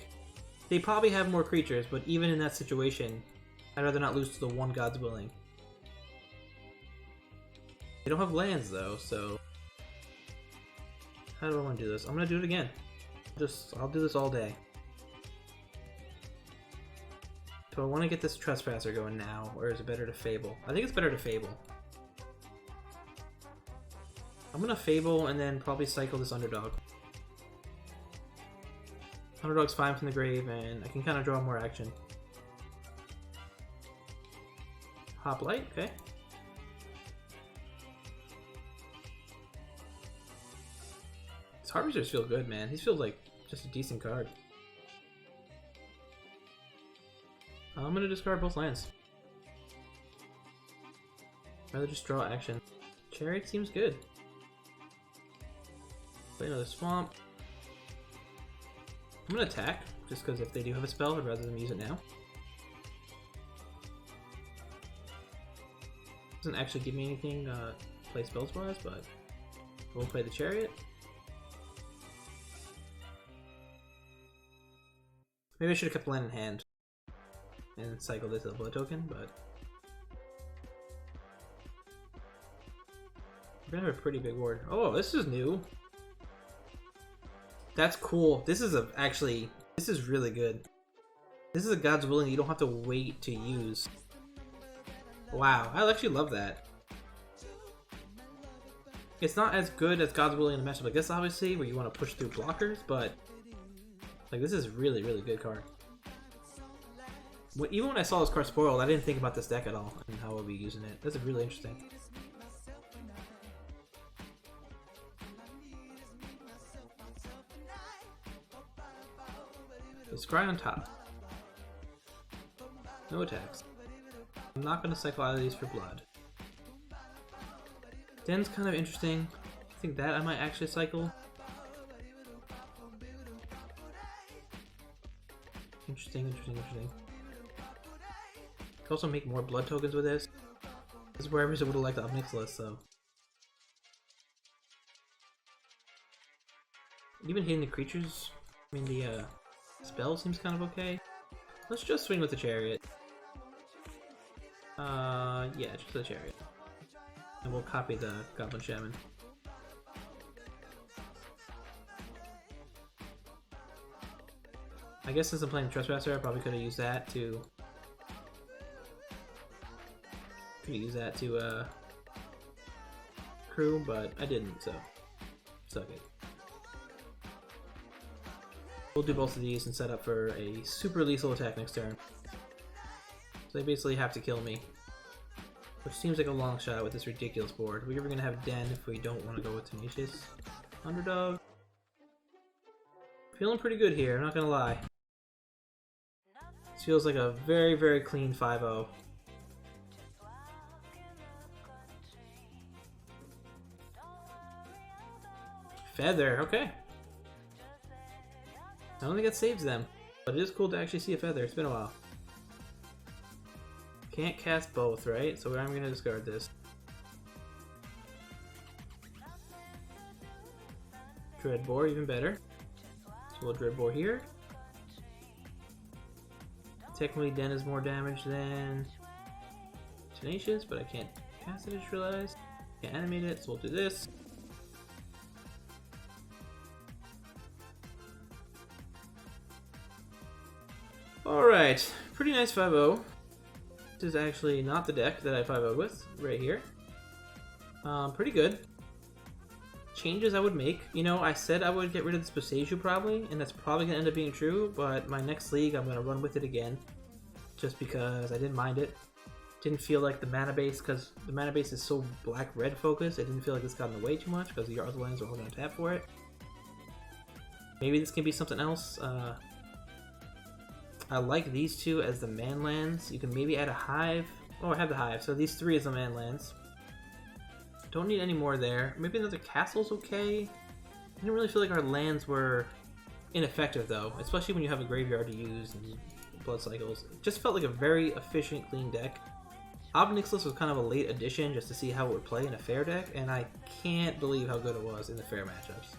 they probably have more creatures, but even in that situation, I'd rather not lose to the one God's Willing. They don't have lands though, so how do I want to do this? I'm gonna do it again. I'll do this all day. Do I want to get this Trespasser going now, or is it better to Fable? I think it's better to Fable. I'm gonna Fable and then probably cycle this Underdog. Underdog's fine from the grave, and I can kind of draw more action. Hoplite, okay. His Harvesters feel good, man. These feel like just a decent card. I'm gonna discard both lands. Rather just draw action. Chariot seems good. Play another Swamp. I'm gonna attack, just because if they do have a spell, I'd rather them use it now. Doesn't actually give me anything play spells wise, but we'll play the Chariot. Maybe I should have kept land in hand and cycled this to the blood token, but we're gonna have a pretty big ward. Oh, this is new. That's cool. This is this is really good. This is a God's Willing you don't have to wait to use. Wow, I actually love that. It's not as good as God's Willing in the matchup like this, obviously, where you want to push through blockers, but like this is really, really good card. Even when I saw this card spoiled, I didn't think about this deck at all and how I'll be using it. This is really interesting. Scry on top. No attacks. I'm not going to cycle out of these for blood. Den's kind of interesting. I think that I might actually cycle. Interesting. Could also make more blood tokens with this. This is where everybody would have liked the Upmix list, so. Even hitting the creatures, I mean the spell seems kind of okay. Let's just swing with the Chariot. Yeah, just the Chariot. And we'll copy the Goblin Shaman. I guess since I'm playing Trespasser, I probably could have used that to crew, but I didn't, so suck it. We'll do both of these and set up for a super lethal attack next turn. So they basically have to kill me, which seems like a long shot with this ridiculous board. We're gonna have Den if we don't want to go with Tenacious. Underdog. Feeling pretty good here, I'm not gonna lie. This feels like a very, very clean 5-0. Feather, okay. I don't think it saves them, but it is cool to actually see a feather. It's been a while. Can't cast both, right? So I'm going to discard this. Dreadbore, even better. So we'll Dreadbore here. Technically, Den is more damage than Tenacious, but I can't cast it, I just realized. Can't animate it, so we'll do this. Alright, pretty nice 5-0. This is actually not the deck that I 5-0'd with, right here. Pretty good. Changes I would make. You know, I said I would get rid of this Boseiju probably, and that's probably going to end up being true, but my next league I'm going to run with it again, just because I didn't mind it. Didn't feel like the mana base, because the mana base is so black-red focused, I didn't feel like this got in the way too much, because the other lands are holding on tap for it. Maybe this can be something else. I like these two as the man lands. You can maybe add a hive. Oh, I have the hive, so these three as the man lands. Don't need any more there. Maybe another castle's okay. I didn't really feel like our lands were ineffective though, especially when you have a graveyard to use and blood cycles. It just felt like a very efficient, clean deck. Obnixilus was kind of a late addition just to see how it would play in a fair deck, and I can't believe how good it was in the fair matchups.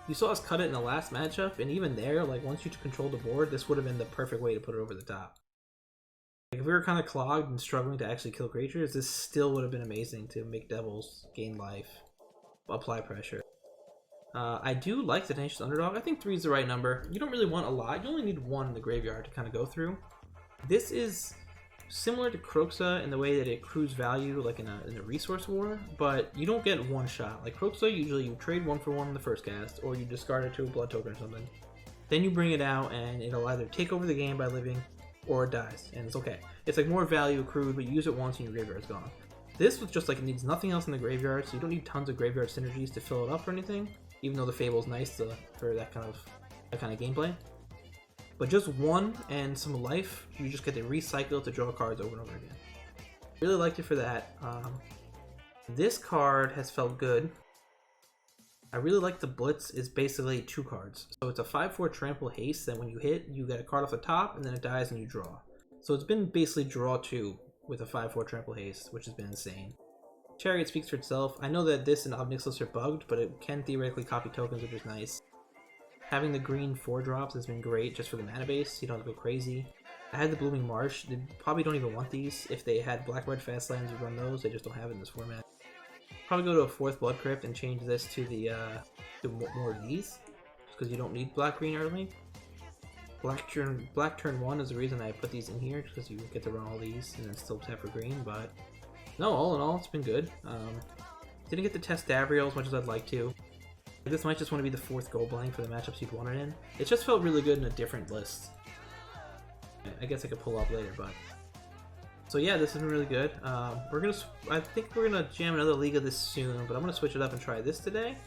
You saw us cut it in the last matchup, and even there, like once you controlled the board, this would have been the perfect way to put it over the top. Like if we were kind of clogged and struggling to actually kill creatures, this still would have been amazing to make devils gain life, apply pressure. I do like the Tenacious Underdog. I think 3 is the right number. You don't really want a lot. You only need 1 in the graveyard to kind of go through. This is similar to Kroxa in the way that it accrues value like in a resource war, but you don't get one shot. Like Kroxa, usually you trade 1 for 1 in the first cast, or you discard it to a blood token or something. Then you bring it out and it'll either take over the game by living, or it dies, and it's okay. It's like more value accrued, but you use it once and your graveyard's gone. This was just like it needs nothing else in the graveyard, so you don't need tons of graveyard synergies to fill it up or anything, even though the Fable's nice for that kind of gameplay. But just 1 and some life, you just get to recycle to draw cards over and over again. Really liked it for that. This card has felt good. I really like the Blitz is basically 2 cards. So it's a 5/4 trample haste that when you hit, you get a card off the top and then it dies and you draw. So it's been basically draw 2 with a 5/4 trample haste, which has been insane. Chariot speaks for itself. I know that this and Obnixilus are bugged, but it can theoretically copy tokens, which is nice. Having the green 4-drops has been great just for the mana base. You don't have to go crazy. I had the Blooming Marsh. They probably don't even want these. If they had black-red fast lands, you run those. They just don't have it in this format. Probably go to a 4th Blood Crypt and change this to the to more of these, because you don't need black-green early. Black turn 1 is the reason I put these in here, because you get to run all these and then still tap for green. But no, all in all, it's been good. Didn't get to test Davriel as much as I'd like to. This might just want to be the 4th gold blank for the matchups you'd want it in. It just felt really good in a different list. I guess I could pull up later, but... So yeah, this has been really good. I think we're gonna jam another league of this soon, but I'm gonna switch it up and try this today.